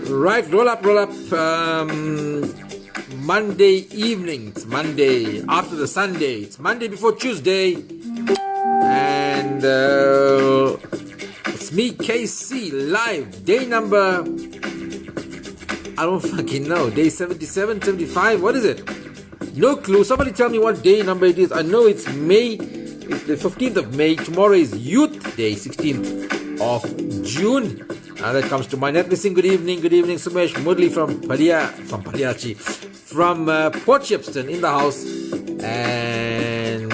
Right, roll up. Monday evening. It's Monday after the Sunday. It's Monday before Tuesday. And it's me, KC, live. Day number, I don't fucking know. Day 77, 75. What is it? No clue. Somebody tell me what day number it is. I know it's May. It's the 15th of May. Tomorrow is Youth Day, 16th of June. That comes to mind. Listening. Good evening, Sumesh Murli from Port Shepstone in the house. And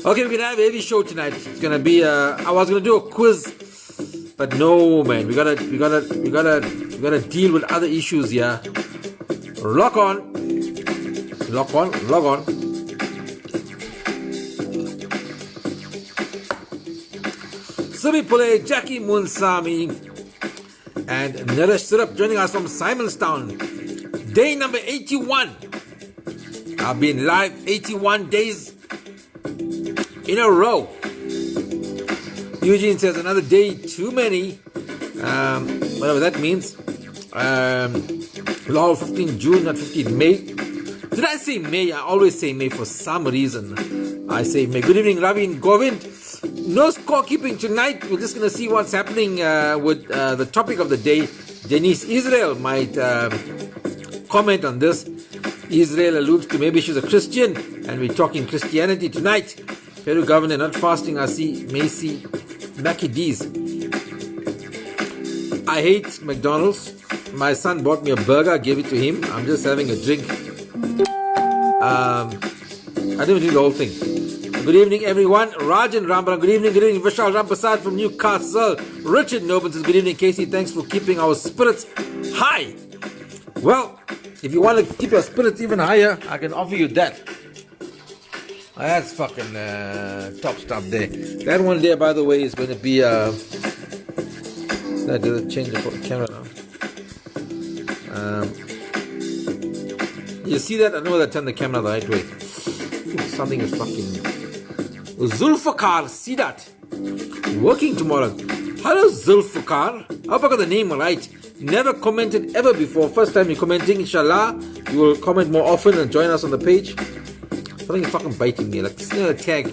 okay, we're gonna have a heavy show tonight. It's gonna be I was gonna do a quiz, but no, man, we gotta deal with other issues here. Log on. Subi Pule, Jackie Munsami, and Naresh Sirup joining us from Simonstown. Day number 81. I've been live 81 days in a row. Eugene says another day too many. Whatever that means. Lol, 15 June, not 15 May. Did I say May? I always say May for some reason. I say May. Good evening, Ravi and Govind. No scorekeeping tonight. We're just going to see what's happening with the topic of the day. Denise Israel might comment on this. Israel alludes to maybe she's a Christian, and we're talking Christianity tonight. Peru governor not fasting. I see Macy Mackie D's. I hate McDonald's. My son bought me a burger. I gave it to him. I'm just having a drink. I didn't do the whole thing. Good evening, everyone. Rajan Rambaran. Good evening. Vishal Rampasad from Newcastle. Richard Noble says, good evening, Casey. Thanks for keeping our spirits high. Well, if you want to keep your spirits even higher, I can offer you that. That's fucking top stuff there. That one there, by the way, is going to be did I change the camera now? You see that? I know that I turned the camera the right way. Something is fucking... Zulfikar, see that? Working tomorrow. Hello, Zulfikar. I hope I got the name right. Never commented ever before. First time you're commenting. Inshallah, you will comment more often and join us on the page. Something is fucking biting me. Like, a tag.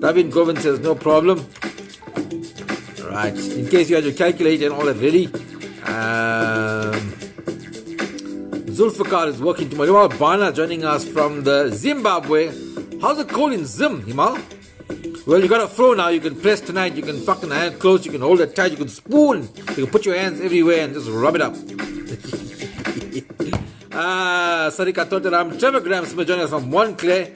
David Govind says, no problem. Alright. In case you had your calculator and all that ready. Zulfikar is working tomorrow. Himal Bana joining us from the Zimbabwe. How's it cold in Zim, Himal? Well, you got a flow now. You can press tonight. You can fucking hand close. You can hold it tight. You can spoon. You can put your hands everywhere and just rub it up. Sarika Totaram, Trevor Graham joining us from Montclair.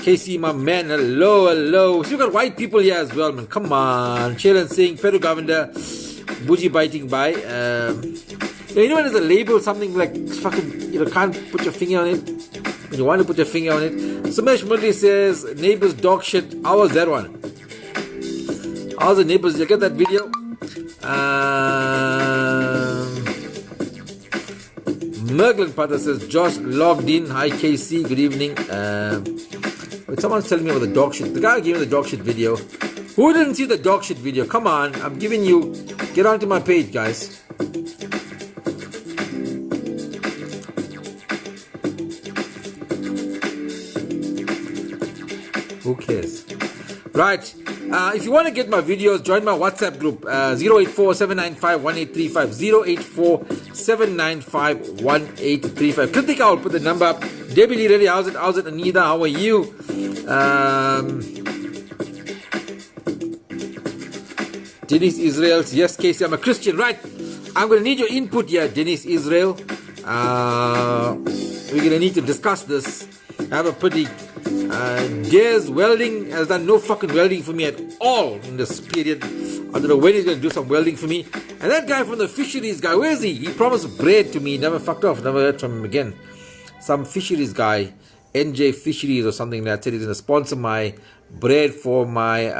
KC, my man, hello. So you got white people here as well, man. Come on. Shelan Singh, Peru Governor, Buji biting by. You know when there's a label, something like fucking, can't put your finger on it. When you want to put your finger on it. Sumesh Murli says, neighbors dog shit. How was that one? How's the neighbors? Did you get that video? Merglin Pata says, Josh logged in. Hi KC, good evening. Someone's telling me about the dog shit. The guy gave me the dog shit video. Who didn't see the dog shit video? Come on, I'm giving you. Get onto my page, guys. Who cares? Right. If you want to get my videos, join my WhatsApp group. 084-795-1835. 084-795-1835. Kritika, I'll put the number up. Debbie Lee, ready? How's it? Anida, how are you? Denise Israel. Yes, Casey, I'm a Christian. Right. I'm going to need your input here, Denise Israel. We're going to need to discuss this. I have a pretty... Dare's welding has done no fucking welding for me at all in this period. I don't know when he's going to do some welding for me. And that guy from the fisheries guy, where is he? He promised bread to me, never fucked off, never heard from him again. Some fisheries guy, NJ Fisheries or something like that, said he's going to sponsor my bread for my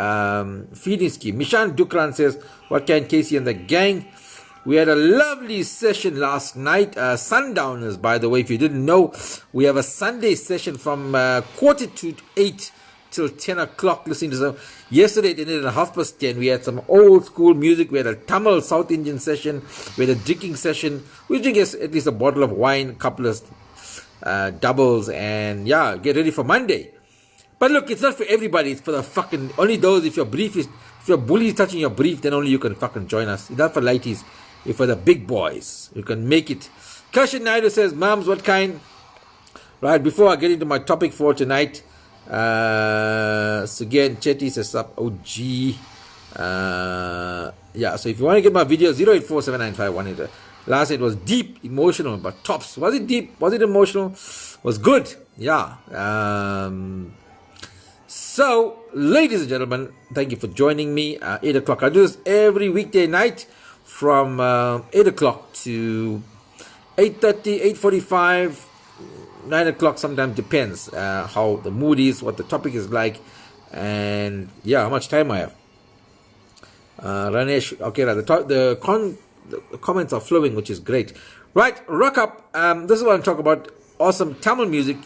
feeding scheme. Mishan Dukran says, what can Casey and the gang? We had a lovely session last night. Sundowners, by the way, if you didn't know, we have a Sunday session from 7:45 till 10 o'clock listening to some. Yesterday it ended at 10:30. We had some old school music. We had a Tamil South Indian session. We had a drinking session. We drink at least a bottle of wine, a couple of doubles, and yeah, get ready for Monday. But look, it's not for everybody. It's for the fucking, only those, if your bully is touching your brief, then only you can fucking join us. It's not for lighties. It's for the big boys. You can make it. Kashan Naidu says, Moms, what kind? Right, before I get into my topic for tonight, Sugen Chetty says, up, OG. Yeah, so if you want to get my video, 0847951. Last night was deep, emotional, but tops. Was it deep? Was it emotional? Was good. Yeah. So, ladies and gentlemen, thank you for joining me. 8 o'clock. I do this every weekday night from 8 o'clock to 8:30, 8:45, 9 o'clock. Sometimes depends how the mood is, what the topic is like, and yeah, how much time I have. Ranesh, okay, the comments are flowing, which is great. Right, rock up. This is what I'm talking about. Awesome Tamil music.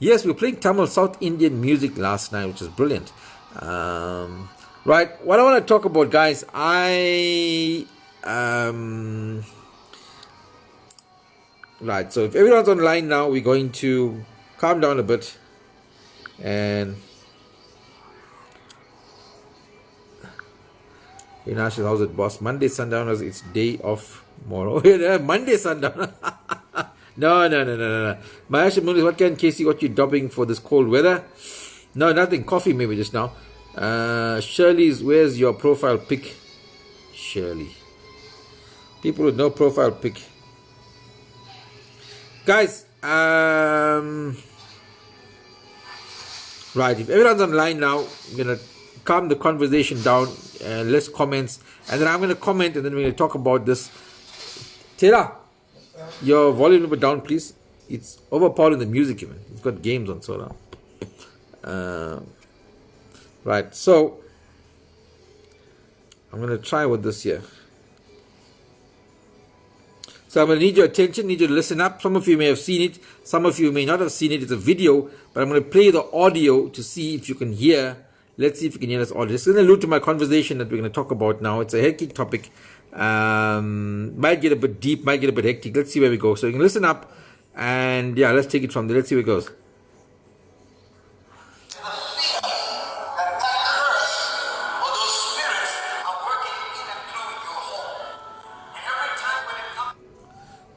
Yes, we were playing Tamil South Indian music last night, which is brilliant. Right, what I want to talk about, guys, right, so if everyone's online now, we're going to calm down a bit and Inash, how's it, boss? Monday sundowners, it's day off tomorrow. Monday sundown. No. Mahesh Muniz, what can Casey, what you dobbing for this cold weather? No, nothing. Coffee maybe just now. Shirley's, where's your profile pic? Shirley. People with no profile pic. Guys, right, if everyone's online now, I'm going to calm the conversation down, less comments, and then I'm going to comment, and then we're going to talk about this. Tera, your volume a little bit down, please. It's overpowering the music even. It's got games on, so now. Right, so I'm going to try with this here. So I'm going to need your attention, need you to listen up. Some of you may have seen it, some of you may not have seen it. It's a video, but I'm going to play the audio to see if you can hear. Let's see if you can hear this audio. It's going to allude to my conversation that we're going to talk about now. It's a hectic topic. Might get a bit deep, might get a bit hectic. Let's see where we go. So you can listen up, and yeah, let's take it from there. Let's see where it goes.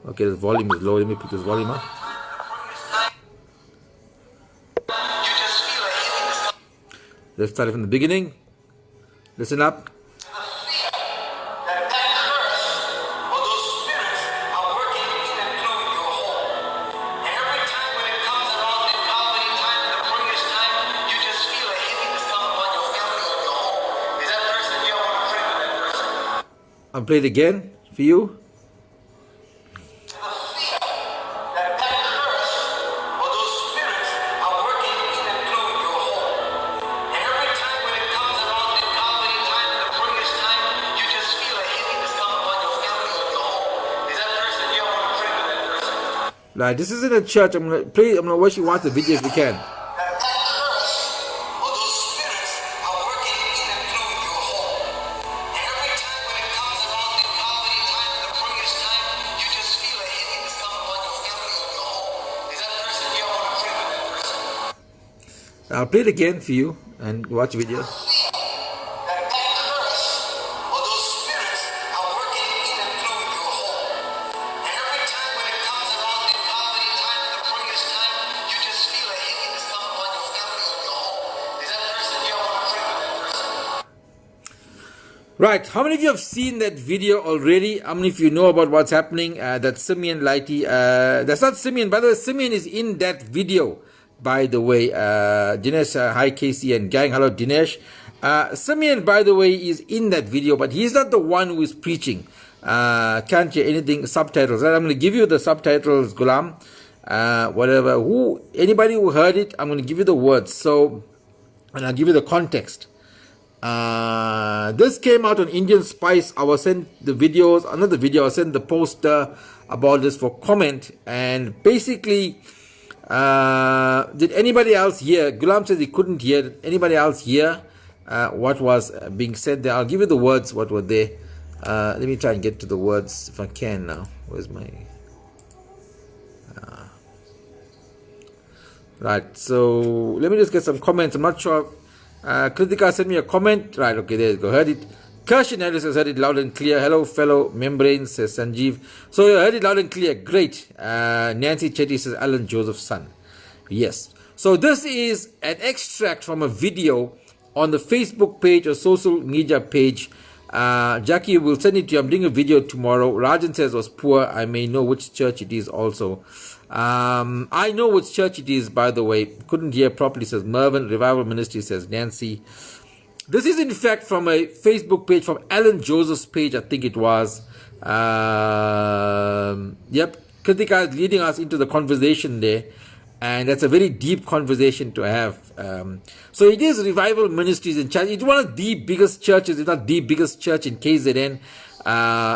Okay, the volume is low. Let me put this volume up. Let's start it from the beginning. Listen up. I'll play it again for you. Like, this isn't a church. I'm gonna watch you watch the video if you can. I'll play it again for you and watch the video. Right, how many of you have seen that video already? How many of you know about what's happening? That Simeon Lighty, that's not Simeon, by the way, Simeon is in that video, by the way. Dinesh, hi Casey and gang, hello Dinesh. Simeon, by the way, is in that video, but he's not the one who is preaching. Can't hear anything, subtitles. I'm going to give you the subtitles, Ghulam, whatever. Anybody who heard it, I'm going to give you the words, so, and I'll give you the context. This came out on Indian Spice. I was sent the videos, another video, I sent the poster about this for comment, and basically Did anybody else hear? Gulam says he couldn't hear. Did anybody else hear what was being said there? I'll give you the words, what were there. Let me try and get to the words if I can now. Where's my... Right, so let me just get some comments. I'm not sure. Kritika sent me a comment. Right, okay, there you go. Heard it. Kirshen Harris has heard it loud and clear. Hello, fellow membranes, says Sanjeev. So you heard it loud and clear. Great. Nancy Chetty says Alan Joseph's son. Yes. So this is an extract from a video on the Facebook page or social media page. Jackie will send it to you. I'm doing a video tomorrow. Rajan says it was poor. I may know which church it is also. I know which church it is, by the way. Couldn't hear properly, says Mervyn. Revival Ministry, says Nancy. This is in fact from a Facebook page, from Alan Joseph's page, I think it was. Yep, Kritika is leading us into the conversation there. And that's a very deep conversation to have. So it is Revival Ministries in Church. It's one of the biggest churches, if not the biggest church in KZN.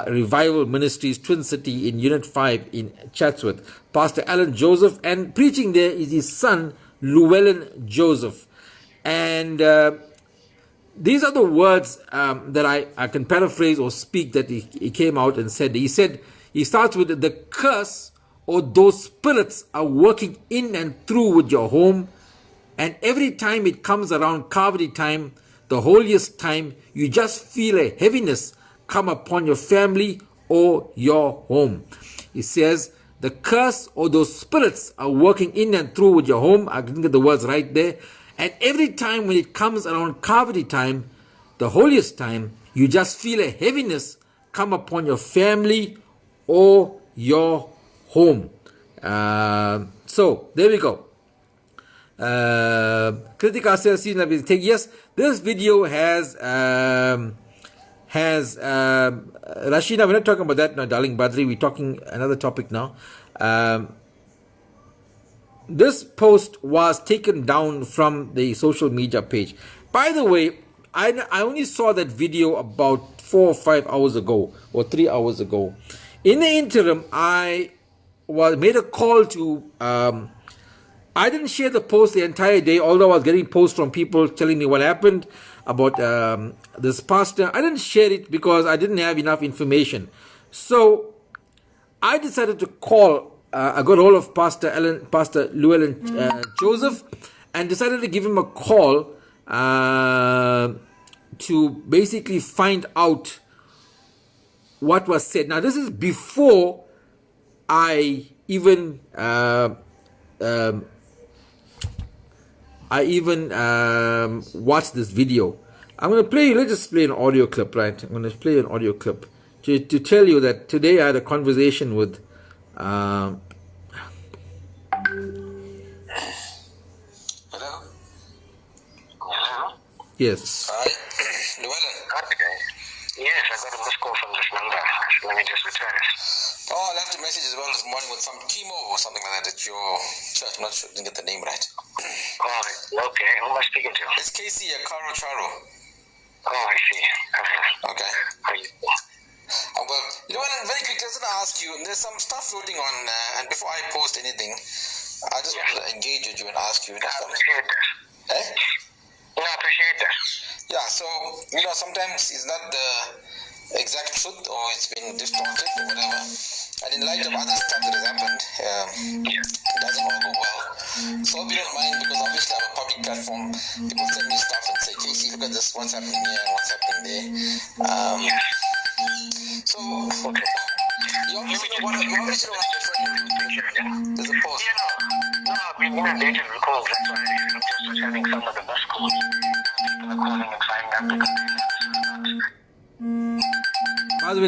Revival Ministries, Twin City in Unit 5 in Chatsworth. Pastor Alan Joseph, and preaching there is his son, Llewellyn Joseph. And these are the words that I can paraphrase or speak that he came out and said. He said, he starts with the curse or those spirits are working in and through with your home, and every time it comes around Kavadi time, the holiest time, you just feel a heaviness come upon your family or your home. He says the curse or those spirits are working in and through with your home. I didn't get the words right there. And every time when it comes around Kavadi time, the holiest time, you just feel a heaviness come upon your family or your home. So there we go. Kritika says, yes, this video has Rashina, we're not talking about that now, darling Badri, we're talking another topic now. This post was taken down from the social media page. By the way, I only saw that video about 4 or 5 hours ago or 3 hours ago. In the interim, I made a call to, I didn't share the post the entire day, although I was getting posts from people telling me what happened about this pastor. I didn't share it because I didn't have enough information. So I decided to call, I got hold of Pastor Llewellyn Joseph, and decided to give him a call to basically find out what was said. Now this is before I even watched this video. I'm going to play, let's just play an audio clip, right? I'm going to play an audio clip to tell you that today I had a conversation with Hello? Hello? Yes. Hi. Llewellyn. Yes, I got a missed call from this number. Let me just return it. Oh, I left a message as well this morning with some chemo or something like that at your church. I'm not sure, didn't get the name right. Oh, okay. Who am I speaking to? It's Casey, Caro Charo. Oh, I see. Okay. Well, you know what, very quickly, I was going to ask you, there's some stuff floating on, and before I post anything, I just want to engage with you and ask you. I appreciate that. Eh? No, I appreciate that. Yeah, so, you know, sometimes it's not the exact truth or it's been distorted or whatever. And in light of other stuff that has happened, it doesn't all go well. So if you don't mind, because obviously I have a public platform, people send me stuff and say, Casey, look at this, what's happening here and what's happening there. So, okay. You obviously know what I'm referring to. There's a post. No, I've been inundated with calls. That's why I'm just having some of the best calls. People are calling and signing up because by the way,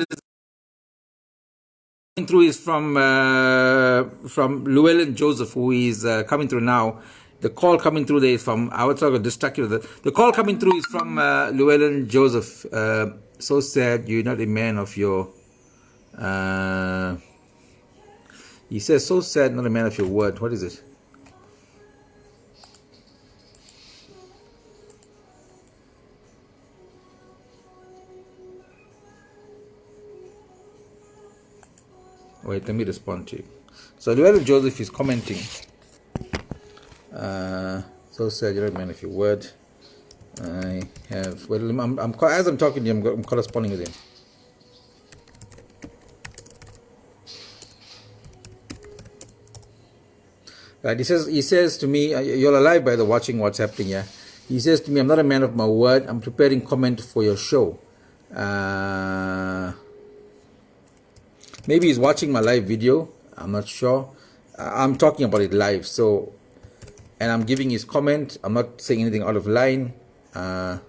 coming through is from Llewellyn Joseph, who is coming through now. The call coming through there is from, I was going to distract you with that. The call coming through is from Llewellyn Joseph. So sad you're not a man of your... he says, so sad, not a man of your word. What is it? Wait, let me respond to you. So Llewellyn Joseph is commenting. So sad, you're not a man of your word. I have. Well, as I'm talking to you, I'm corresponding with him. Right, he says to me, you're alive by the watching what's happening here. He says to me, I'm not a man of my word. I'm preparing comment for your show. Maybe he's watching my live video. I'm not sure. I'm talking about it live. So, and I'm giving his comment. I'm not saying anything out of line. Right.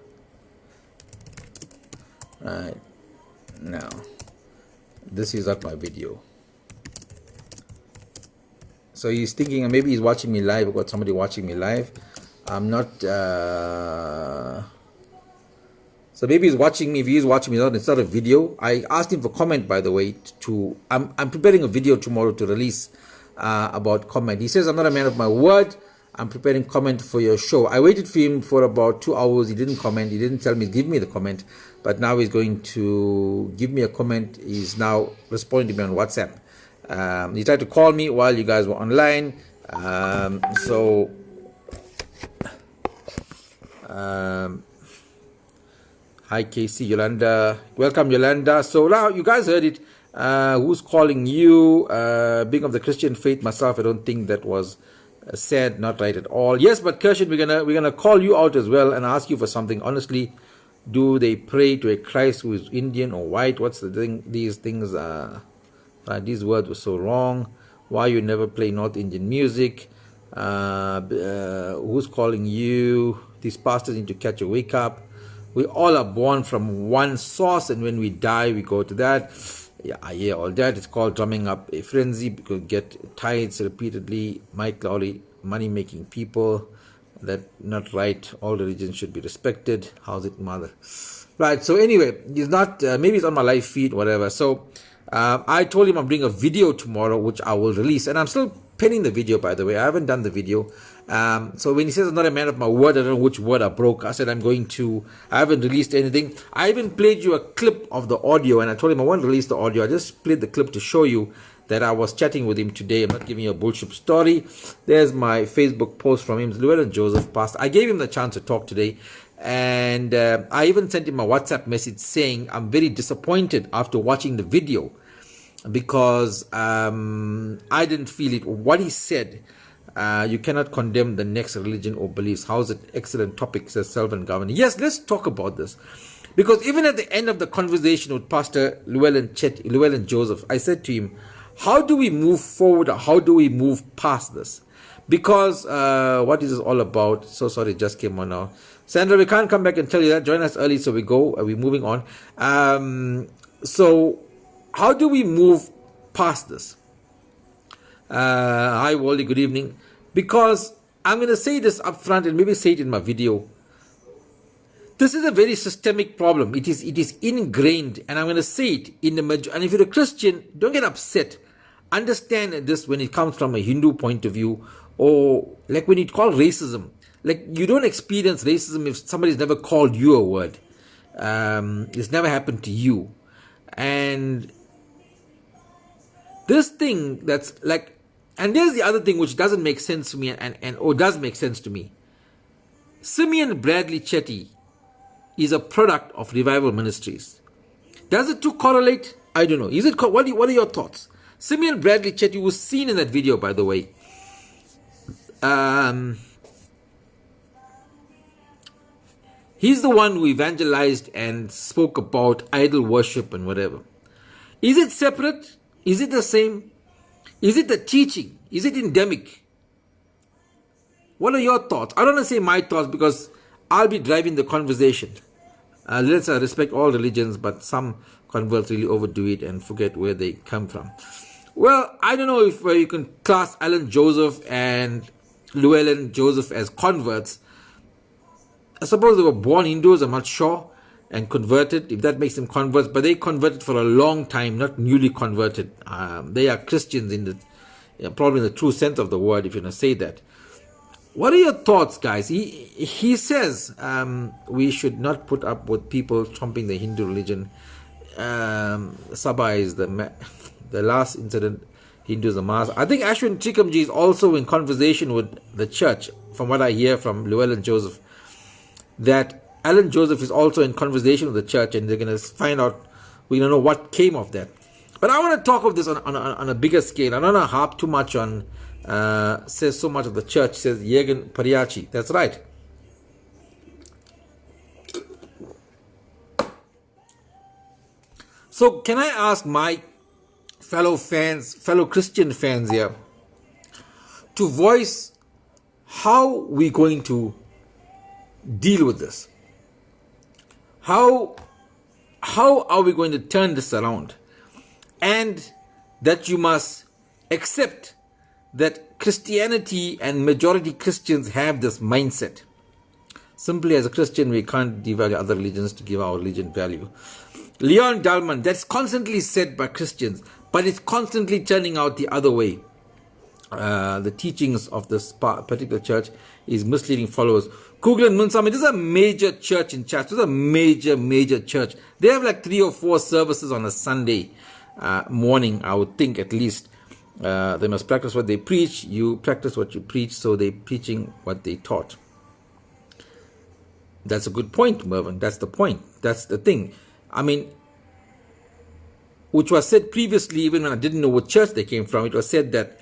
Now, this is not my video. So he's thinking maybe he's watching me live. I've got somebody watching me live. I'm not. So maybe he's watching me. If he's watching me, it's not a video. I asked him for comment, by the way. I'm preparing a video tomorrow to release about comment. He says I'm not a man of my word. I'm preparing comment for your show. I waited for him for about 2 hours. He didn't comment. He didn't tell me, give me the comment. But now he's going to give me a comment. He's now responding to me on WhatsApp. He tried to call me while you guys were online. Hi Casey, Yolanda. Welcome Yolanda. So now you guys heard it. Who's calling you? Being of the Christian faith myself, I don't think that was said, not right at all. Yes, but Kirshen, we're gonna call you out as well and ask you for something. Honestly, do they pray to a Christ who is Indian or white? What's the thing? These things these words were so wrong. Why you never play North Indian music? Who's calling you? These pastors need to catch a wake up. We all are born from one source, and when we die, we go to that. Yeah, I hear all that. It's called drumming up a frenzy because get tithes repeatedly. Mike Lowry, money-making people. That not right. All religions should be respected. How's it, mother? Right. So anyway, he's not. Maybe it's on my live feed, whatever. So I told him I'm doing a video tomorrow, which I will release, and I'm still penning the video. By the way, I haven't done the video. So when he says I'm not a man of my word, I don't know which word I broke. I said I haven't released anything. I even played you a clip of the audio, and I told him I won't release the audio. I just played the clip to show you that I was chatting with him today. I'm not giving you a bullshit story. There's my Facebook post from him, Llewellyn Joseph Pastor. I gave him the chance to talk today, and I even sent him a WhatsApp message saying I'm very disappointed after watching the video because I didn't feel it. What he said, you cannot condemn the next religion or beliefs. How's it? Excellent topic, says Selvin Governor. Yes, let's talk about this. Because even at the end of the conversation with Pastor Llewellyn Joseph, I said to him, how do we move forward? Or how do we move past this? Because what is this all about? So sorry, it just came on now. Sandra, we can't come back and tell you that. Join us early, so we're moving on. So how do we move past this? Hi, Wally, good evening. Because I'm going to say this up front and maybe say it in my video. This is a very systemic problem. It is ingrained, and I'm going to say it in the majority. And if you're a Christian, don't get upset. Understand this when it comes from a Hindu point of view, or like when you call racism. Like you don't experience racism if somebody's never called you a word. It's never happened to you. And this thing that's like, and there's the other thing which doesn't make sense to me or does make sense to me. Simeon Bradley Chetty is a product of Revival Ministries. Does it two correlate? I don't know. Is it? What are your thoughts? Simeon Bradley Chetty was seen in that video, by the way. He's the one who evangelized and spoke about idol worship and whatever. Is it separate? Is it the same? Is it the teaching? Is it endemic? What are your thoughts? I don't want to say my thoughts because I'll be driving the conversation. Let's respect all religions, but some converts really overdo it and forget where they come from. Well, I don't know if you can class Alan Joseph and Llewellyn Joseph as converts. I suppose they were born Hindus, I'm not sure, and converted, if that makes them converts, but they converted for a long time, not newly converted. They are Christians probably in the true sense of the word, if you're going to say that. What are your thoughts, guys? He says we should not put up with people trumping the Hindu religion. Sabha is the last incident Hindus and Mahas. I think Ashwin Trikamji is also in conversation with the church, from what I hear from Llewellyn Joseph, that Alan Joseph is also in conversation with the church, and they're going to find out, we don't know what came of that. But I want to talk of this on a bigger scale. I don't want to harp too much on, says so much of the church, says Jürgen Pariachi. That's right. So can I ask my fellow Christian fans here, to voice how we're going to deal with this? How are we going to turn this around? And that you must accept that Christianity and majority Christians have this mindset. Simply as a Christian, we can't devalue other religions to give our religion value. Leon Dalman, that's constantly said by Christians, but it's constantly turning out the other way. The teachings of this particular church is misleading followers. Kuglan Munsami, this is a major church in Chad. This is a major church. They have like 3 or 4 services on a Sunday morning, I would think at least. They must practice what they preach. You practice what you preach, so they're preaching what they taught. That's a good point, Mervyn. That's the point. That's the thing. I mean, which was said previously, even when I didn't know what church they came from, it was said that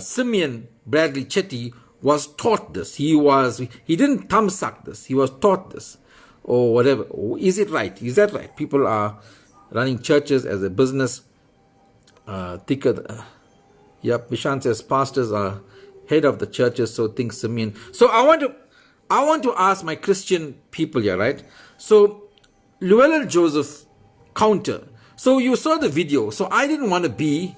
Simeon Bradley Chetty was taught this. He didn't thumbsuck this. He was taught this, or whatever. Is it right? Is that right? People are running churches as a business. Bishan says pastors are head of the churches, so think Simeon. So I want to ask my Christian people here, right? So Llewellyn Joseph counter. So you saw the video. So I didn't want to be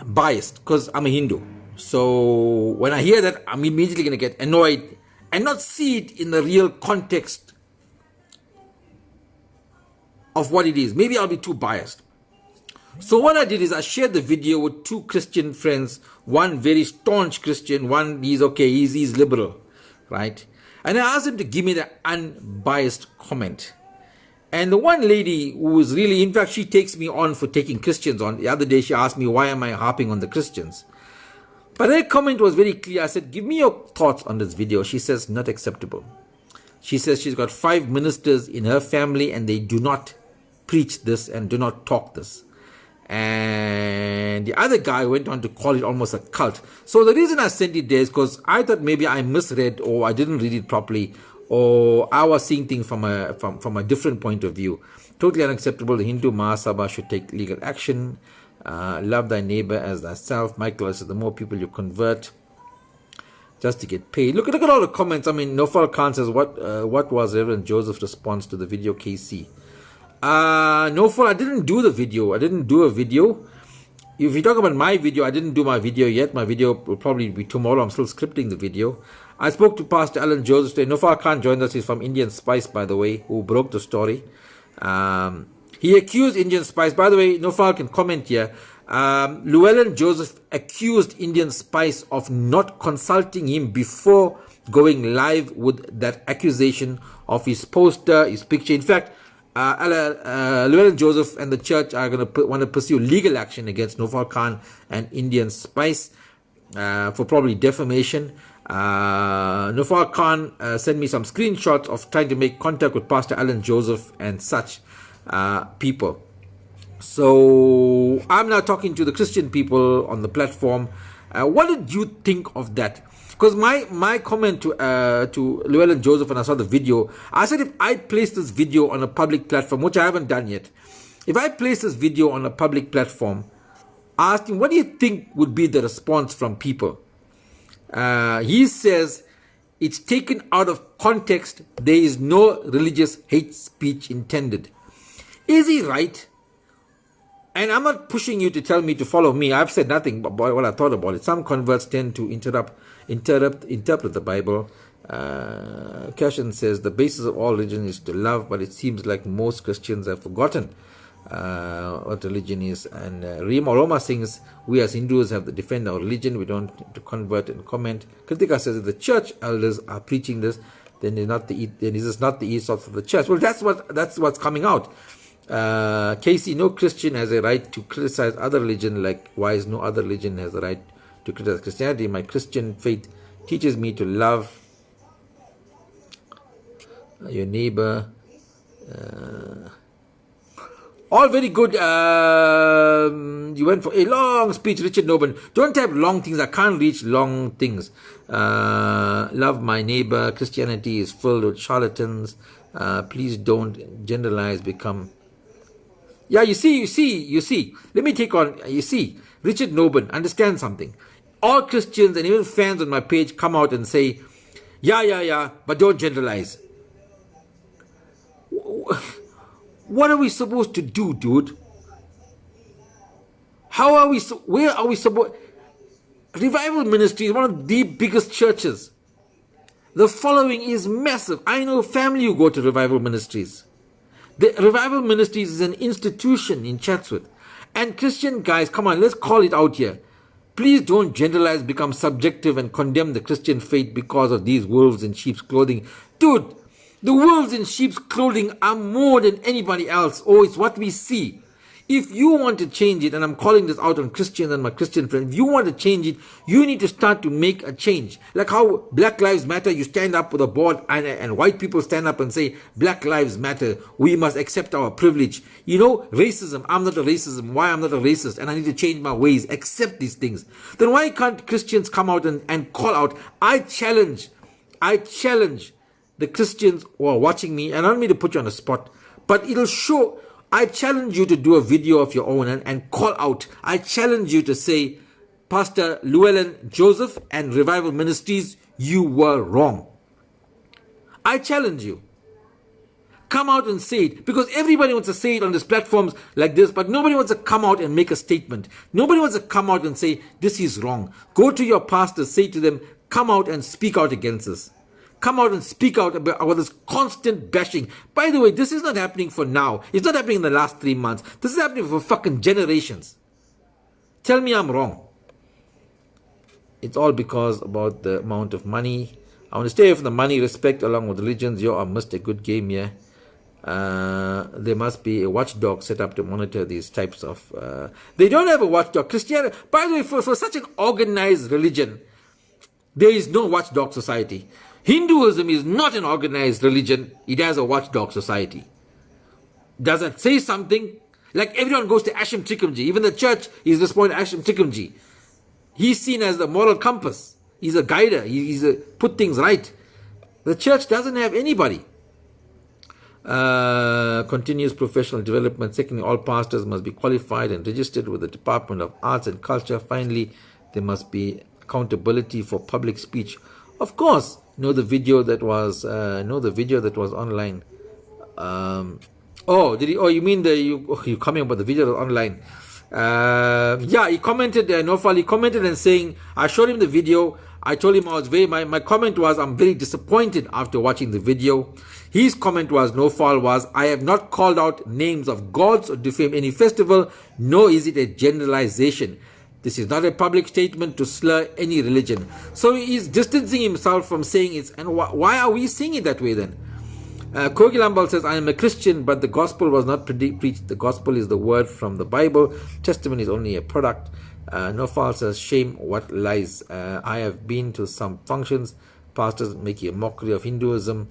biased because I'm a Hindu. So when I hear that, I'm immediately going to get annoyed and not see it in the real context of what it is. Maybe I'll be too biased. So what I did is I shared the video with 2 Christian friends, one very staunch Christian, one he's liberal, right? And I asked him to give me the unbiased comment. And the one lady who was really, in fact, she takes me on for taking Christians on. The other day she asked me, why am I harping on the Christians? But her comment was very clear. I said, give me your thoughts on this video. She says, not acceptable. She says she's got 5 ministers in her family and they do not preach this and do not talk this. And the other guy went on to call it almost a cult. So the reason I sent it there is because I thought maybe I misread, or I didn't read it properly, or I was seeing things from a different point of view. Totally unacceptable. The Hindu Mahasabha should take legal action. Love thy neighbor as thyself. Michael says the more people you convert just to get paid. Look at all the comments. I mean, Nofal Khan says, what was Reverend Joseph's response to the video, KC? Nofal, I didn't do the video. I didn't do a video. If you talk about my video, I didn't do my video yet. My video will probably be tomorrow. I'm still scripting the video. I spoke to Pastor Alan Joseph today. Nofal Khan joined us. He's from Indian Spice, by the way, who broke the story. He accused Indian Spice. By the way, Nofal can comment here. Llewellyn Joseph accused Indian Spice of not consulting him before going live with that accusation of his poster, his picture. In fact, Llewellyn Joseph and the church are going to want to pursue legal action against Nofal Khan and Indian Spice for probably defamation. Nofal Khan sent me some screenshots of trying to make contact with Pastor Alan Joseph and such people. So I'm now talking to the Christian people on the platform. What did you think of that? Because my comment to Llewellyn Joseph when I saw the video, I said if I place this video on a public platform, which I haven't done yet, if I place this video on a public platform, I asked him, what do you think would be the response from people? He says, it's taken out of context. There is no religious hate speech intended. Is he right? And I'm not pushing you to tell me to follow me. I've said nothing but what I thought about it. Some converts tend to interpret the Bible. Cashin says the basis of all religion is to love, but it seems like most Christians have forgotten what religion is. And Roma sings, we as Hindus have to defend our religion. We don't have to convert and comment. Kritika says if the church elders are preaching this, then is this not the ethos of the church? Well, that's what's coming out. Casey, no Christian has a right to criticize other religion. Likewise, no other religion has a right to criticize Christianity. My Christian faith teaches me to love your neighbor. All very good. You went for a long speech, Richard Noban. Don't type long things. I can't reach long things. Love my neighbor. Christianity is filled with charlatans. Please don't generalize, become... Yeah, you see. Let me take on... You see, Richard Noban, understand something. All Christians and even fans on my page come out and say, yeah, but don't generalize. What are we supposed to do, dude? How are we, where are we supposed... Revival Ministry is one of the biggest churches. The following is massive. I know family who go to Revival Ministries. The Revival Ministries is an institution in Chatsworth. And Christian guys, come on, let's call it out here. Please don't generalize, become subjective and condemn the Christian faith because of these wolves in sheep's clothing. Dude, the wolves in sheep's clothing are more than anybody else. Oh, it's what we see. If you want to change it, and I'm calling this out on Christians and my Christian friends, if you want to change it, you need to start to make a change. Like how Black Lives Matter, you stand up with a board and white people stand up and say, Black Lives Matter, we must accept our privilege. You know, racism, I'm not a racism, why I'm not a racist, and I need to change my ways, accept these things. Then why can't Christians come out and call out? I challenge the Christians who are watching me, and I don't mean to put you on the spot, but it'll show... I challenge you to do a video of your own and call out. I challenge you to say, Pastor Llewellyn Joseph and Revival Ministries, you were wrong. I challenge you. Come out and say it, because everybody wants to say it on these platforms like this, but nobody wants to come out and make a statement. Nobody wants to come out and say, this is wrong. Go to your pastors, say to them, come out and speak out against this. Come out and speak out about this constant bashing. By the way, this is not happening for now. It's not happening in the last 3 months. This is happening for fucking generations. Tell me I'm wrong. It's all because about the amount of money. I want to stay away from the money, respect along with religions. You missed a good game here. There must be a watchdog set up to monitor these types of... they don't have a watchdog. Christianity, by the way, for such an organized religion, there is no watchdog society. Hinduism is not an organized religion. It has a watchdog society. Does that say something? Like everyone goes to Asham Trikamji. Even the church is responding to Asham Trikamji. He's seen as the moral compass. He's a guider. He's a put things right. The church doesn't have anybody. Continuous professional development. Secondly, all pastors must be qualified and registered with the Department of Arts and Culture. Finally, there must be accountability for public speech. Of course. Know the video that was online. You mean you coming about the video that was online? Yeah, he commented, Nofal, he commented and saying, I showed him the video. I told him my comment was, I'm very disappointed after watching the video. His comment was, Nofal was, I have not called out names of gods or defamed any festival, nor is it a generalization. This is not a public statement to slur any religion. So he is distancing himself from saying it. And why are we seeing it that way then? Kogi Lambal says, I am a Christian, but the gospel was not preached. The gospel is the word from the Bible. Testimony is only a product. Nofal says, shame, what lies. I have been to some functions. Pastors making a mockery of Hinduism.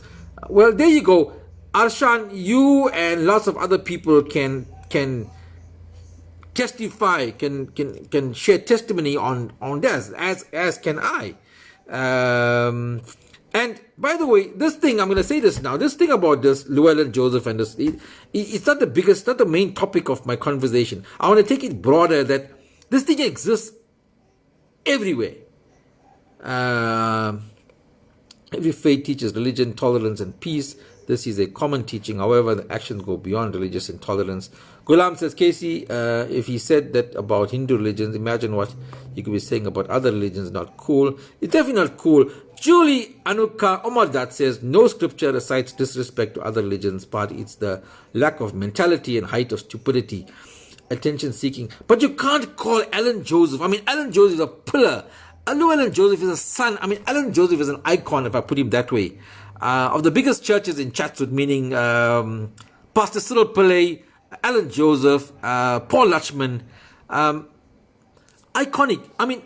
Well, there you go. Arshan, you and lots of other people can testify, can share testimony on this, as can I. And by the way, this thing, I'm going to say this now, this thing about this Llewellyn Joseph and this, it's not the biggest, not the main topic of my conversation. I want to take it broader, that this thing exists everywhere. Every faith teaches religion, tolerance and peace. This is a common teaching. However, the actions go beyond religious intolerance. Ghulam says, Casey, if he said that about Hindu religions, imagine what he could be saying about other religions. Not cool. It's definitely not cool. Julie Anuka Omardat says, no scripture recites disrespect to other religions, but it's the lack of mentality and height of stupidity, attention seeking. But you can't call Alan Joseph. I mean, Alan Joseph is a pillar. Llewellyn Joseph is a son. I mean, Alan Joseph is an icon, if I put him that way. Of the biggest churches in Chatsworth, meaning Pastor Cyril Pillay, Alan Joseph, Paul Lutchman, iconic. I mean,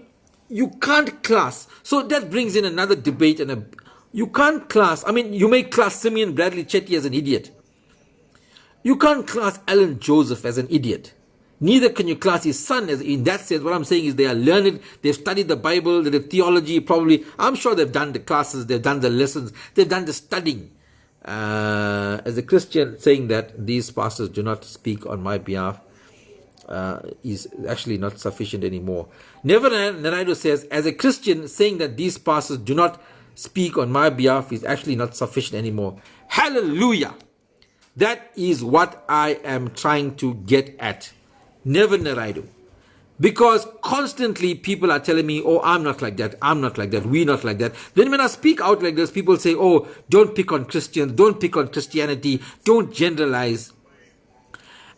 you can't class. So that brings in another debate, you can't class. I mean, you may class Simeon Bradley Chetty as an idiot. You can't class Alan Joseph as an idiot. Neither can you class his son as, in that sense. What I'm saying is they are learned, they've studied the Bible, they have theology, probably. I'm sure they've done the classes, they've done the lessons, they've done the studying. As a Christian, saying that these pastors do not speak on my behalf is actually not sufficient anymore. Neville Naraido says, as a Christian, saying that these pastors do not speak on my behalf is actually not sufficient anymore. Hallelujah! That is what I am trying to get at. Never Naraido. Because constantly people are telling me, oh, I'm not like that, we're not like that. Then when I speak out like this, people say, oh, don't pick on Christians, don't pick on Christianity, don't generalize.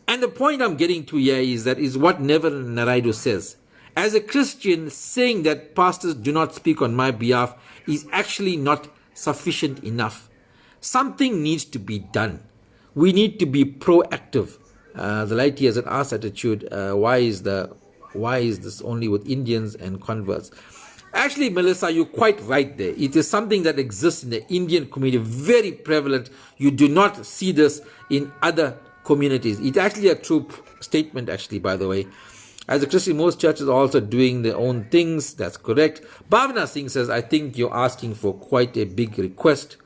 And the point I'm getting to here is what Never Naraido says. As a Christian, saying that pastors do not speak on my behalf is actually not sufficient enough. Something needs to be done. We need to be proactive. The laity has an ass attitude. Why is this only with Indians and converts? Actually, Melissa, you're quite right there. It is something that exists in the Indian community, very prevalent. You do not see this in other communities. It's actually a true statement, actually, by the way. As a Christian, most churches are also doing their own things. That's correct. Bhavna Singh says, I think you're asking for quite a big request.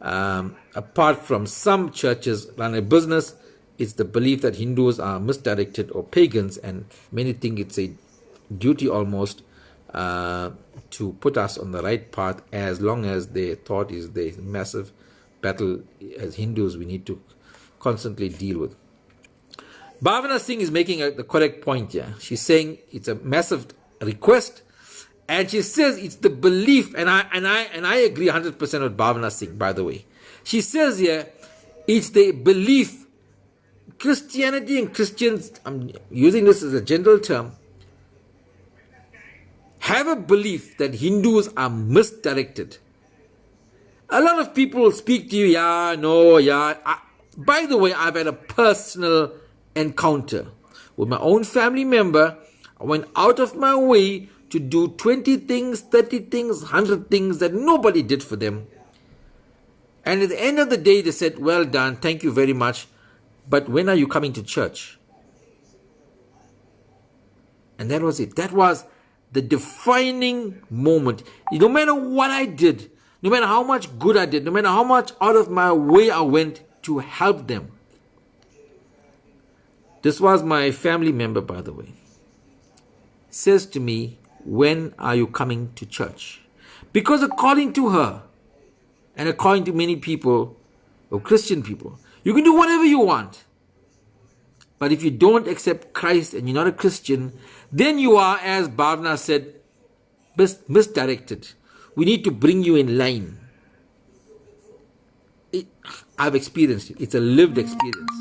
Apart from some churches run a business, it's the belief that Hindus are misdirected or pagans, and many think it's a duty almost to put us on the right path, as long as their thought is the massive battle as Hindus we need to constantly deal with. Bhavana Singh is making the correct point here. She's saying it's a massive request, and she says it's the belief, and I agree 100% with Bhavana Singh, by the way. She says here, it's the belief. Christianity and Christians, I'm using this as a general term, have a belief that Hindus are misdirected. A lot of people speak to you, by the way, I've had a personal encounter with my own family member. I went out of my way to do 20 things, 30 things, 100 things that nobody did for them. And at the end of the day, they said, well done, thank you very much. But when are you coming to church? And that was it. That was the defining moment. No matter what I did, no matter how much good I did, no matter how much out of my way I went to help them. This was my family member, by the way. Says to me, when are you coming to church? Because according to her, and according to many people, or Christian people, you can do whatever you want. But if you don't accept Christ and you're not a Christian, then you are, as Bhavna said, misdirected. We need to bring you in line. I've experienced it. It's a lived experience.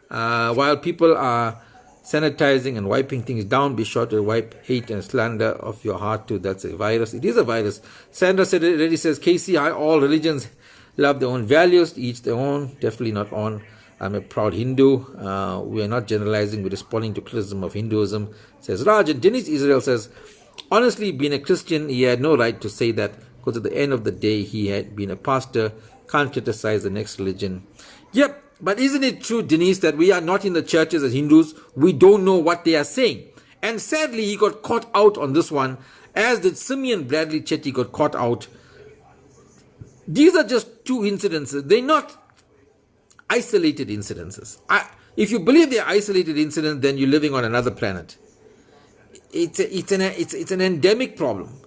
While people are sanitizing and wiping things down, be sure to wipe hate and slander off your heart too. That's a virus. It is a virus. Sandra already says, Casey, all religions love their own values, each their own, definitely not on. I'm a proud Hindu. We are not generalizing, we're responding to criticism of Hinduism, says Raj. And Dennis Israel says, honestly, being a Christian, he had no right to say that, because at the end of the day, he had been a pastor, can't criticize the next religion. Yep, but isn't it true, Denise, that we are not in the churches as Hindus? We don't know what they are saying. And sadly, he got caught out on this one, as did Simeon Bradley Chetty got caught out. These are just two incidences. They're not isolated incidences. If you believe they're isolated incidents, then you're living on another planet. It's an endemic problem.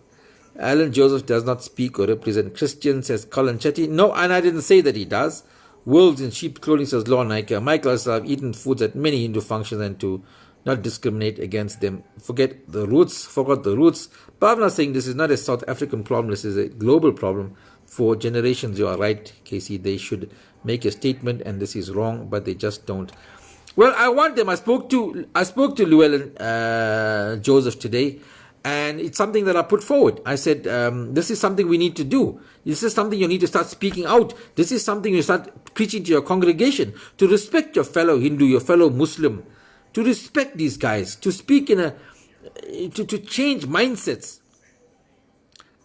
Alan Joseph does not speak or represent Christians, says Colin Chetty. No, and I didn't say that he does. Wolves in sheep clothing, says Law Naika. Michael says, I've eaten foods at many Hindu functions and to not discriminate against them. Forgot the roots. Bhavna saying this is not a South African problem, this is a global problem. For generations, you are right, Casey. They should make a statement, and this is wrong, but they just don't. Well, I want them. I spoke to Llewellyn Joseph today, And it's something that I put forward. I said, this is something we need to do. This is something you need to start speaking out. This is something you start preaching to your congregation, to respect your fellow Hindu, your fellow Muslim, to respect these guys, to speak to change mindsets.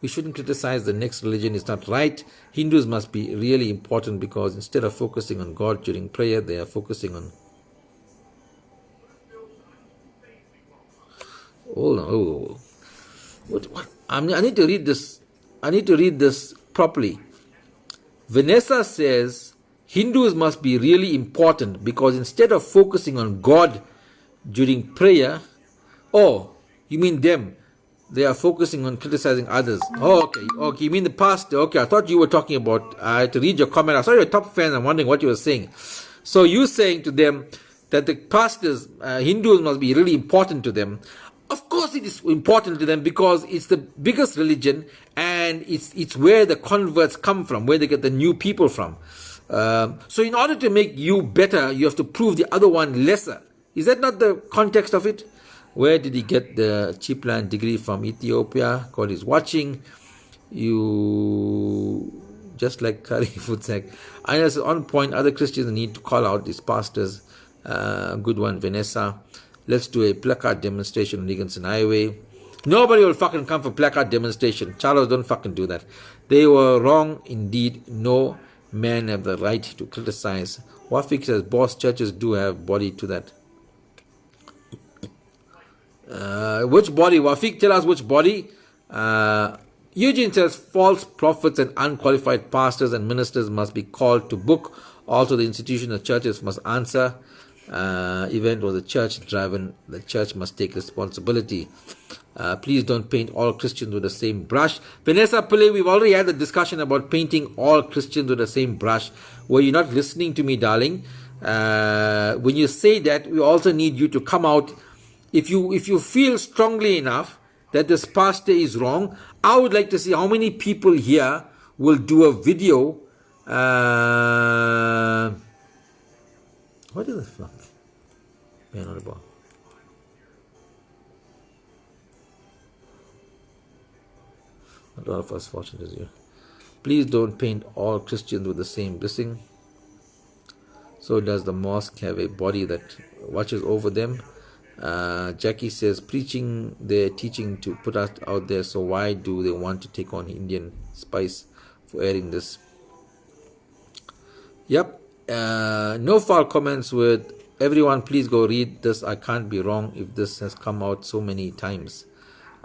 We shouldn't criticize the next religion. It's not right. Hindus must be really important, because instead of focusing on God during prayer, they are focusing on... Hold on. What? I need to read this. I need to read this properly. Vanessa says Hindus must be really important, because instead of focusing on God during prayer, oh, you mean them? They are focusing on criticizing others. Oh, okay. You mean the pastor? Okay, I thought you were talking about. I had to read your comment. I saw you're a top fan. I'm wondering what you were saying. So you're saying to them that the pastors, Hindus, must be really important to them. Of course it is important to them, because it's the biggest religion, and it's where the converts come from, where they get the new people from. So in order to make you better, you have to prove the other one lesser. Is that not the context of it? Where did he get the cheap land degree from? Ethiopia. God is watching. You just like Kari Futsak. I know it's on point. Other Christians need to call out these pastors. Good one, Vanessa. Let's do a placard demonstration on Higginson Highway. Nobody will fucking come for placard demonstration. Charles, don't fucking do that. They were wrong indeed. No man have the right to criticize. Wafik says, boss, churches do have body to that. Which body? Wafik, tell us which body. Eugene says, false prophets and unqualified pastors and ministers must be called to book. Also, the institution of churches must answer. Event was a church driven. The church must take responsibility. Please don't paint all Christians with the same brush. Vanessa Pillay, we've already had the discussion about painting all Christians with the same brush. Were you not listening to me, darling? When you say that, we also need you to come out. If you feel strongly enough that this pastor is wrong, I would like to see how many people here will do a video. What is the fuck? Man on the ball. Not all of us fortunate as you. Please don't paint all Christians with the same blessing. So does the mosque have a body that watches over them? Jackie says, preaching their teaching to put us out there, so why do they want to take on Indian spice for airing this? Yep. No foul comments with everyone. Please go read this. I can't be wrong if this has come out so many times.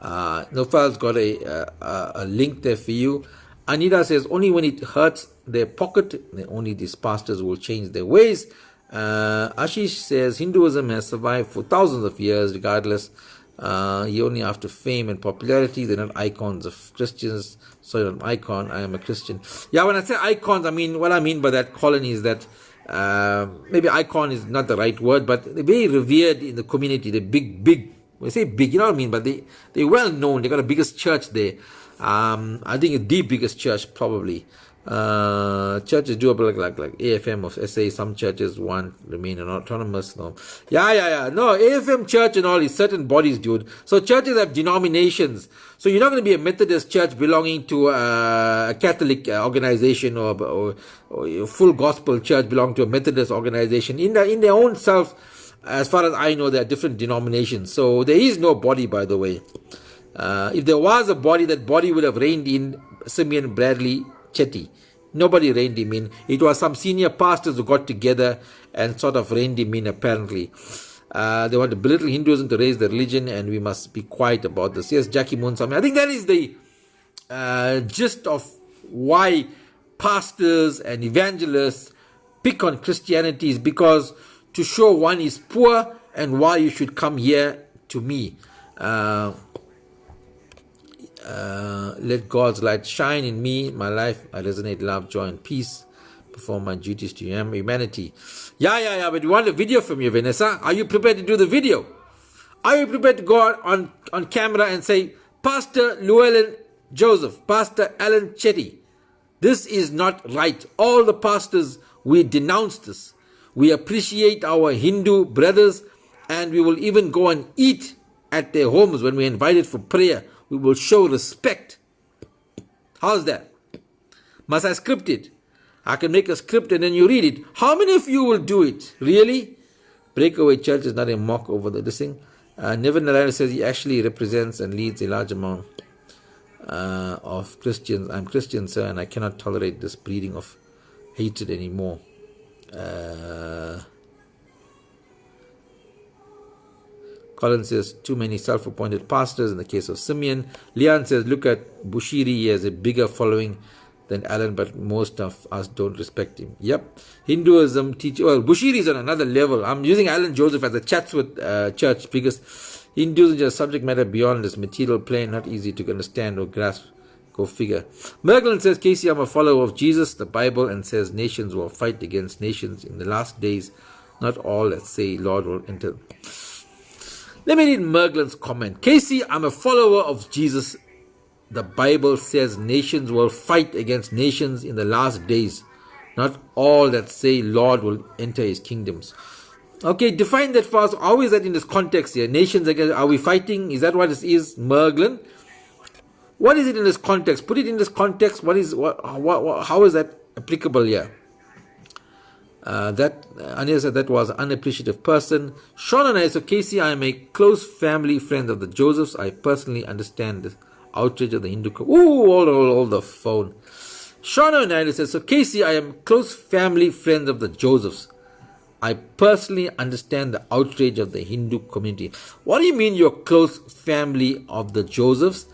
No foul's got a link there for you. Anita says, only when it hurts their pocket, only these pastors will change their ways. Ashish says, Hinduism has survived for thousands of years regardless. He only after fame and popularity. They're not icons of Christians. So you're an icon. I am a Christian. Yeah, when I say icons, I mean, what I mean by that, Colony, is that maybe icon is not the right word, but they're very revered in the community. They're big. When I say big, you know what I mean, but they're well known. They got the biggest church there. I think it's the biggest church probably. Churches do like AFM of SA. Some churches want remain autonomous. No, yeah. No, AFM church and all is certain bodies, dude. So churches have denominations. So you're not going to be a Methodist church belonging to a Catholic organization or a full gospel church belonging to a Methodist organization. In their own self, as far as I know, there are different denominations. So there is no body, by the way. If there was a body, that body would have reigned in Simeon Bradley Chetty. Nobody reined him in. It was some senior pastors who got together and sort of reined him in, apparently. They want to belittle Hinduism to raise the religion, and we must be quiet about this. Yes, Jackie Moonsami. I think that is the gist of why pastors and evangelists pick on Christianity, is because to show one is poor and why you should come here to me. Let God's light shine in me, my life. I resonate love, joy, and peace. Perform my duties to humanity. Yeah. But we want a video from you, Vanessa. Are you prepared to do the video? Are you prepared to go out on camera and say, Pastor Llewellyn Joseph, Pastor Alan Chetty, this is not right. All the pastors, we denounce this. We appreciate our Hindu brothers, and we will even go and eat at their homes when we're invited for prayer. We will show respect. How's that? Must I script it? I can make a script and then you read it. How many of you will do it? Really? Breakaway Church is not a mock over this thing. Nevin Narayana says he actually represents and leads a large amount of Christians. I'm Christian, sir, and I cannot tolerate this breeding of hatred anymore. Colin says, too many self-appointed pastors in the case of Simeon. Leon says, look at Bushiri, he has a bigger following than Alan, but most of us don't respect him. Yep. Hinduism teaches, well, Bushiri is on another level. I'm using Alan Joseph as a chats with church because Hinduism is just subject matter beyond this material plane, not easy to understand or grasp. Go figure. Merglin says, Casey, I'm a follower of Jesus, the Bible, and says nations will fight against nations in the last days. Not all that say Lord will enter. Let me read Merglin's comment. Casey, I'm a follower of Jesus. The Bible says nations will fight against nations in the last days. Not all that say Lord will enter his kingdoms. Okay, define that for us. How is that in this context here? Nations against, are we fighting? Is that what this is, Merglin? What is it in this context? Put it in this context. How is that applicable here? Ania said that was an unappreciative person. Sean and I said, Casey, I am a close family friend of the Josephs. I personally understand the outrage of the Hindu. All the phone. Sean and I said, so Casey, I am close family friend of the Josephs. I personally understand the outrage of the Hindu community. What do you mean you're close family of the Josephs?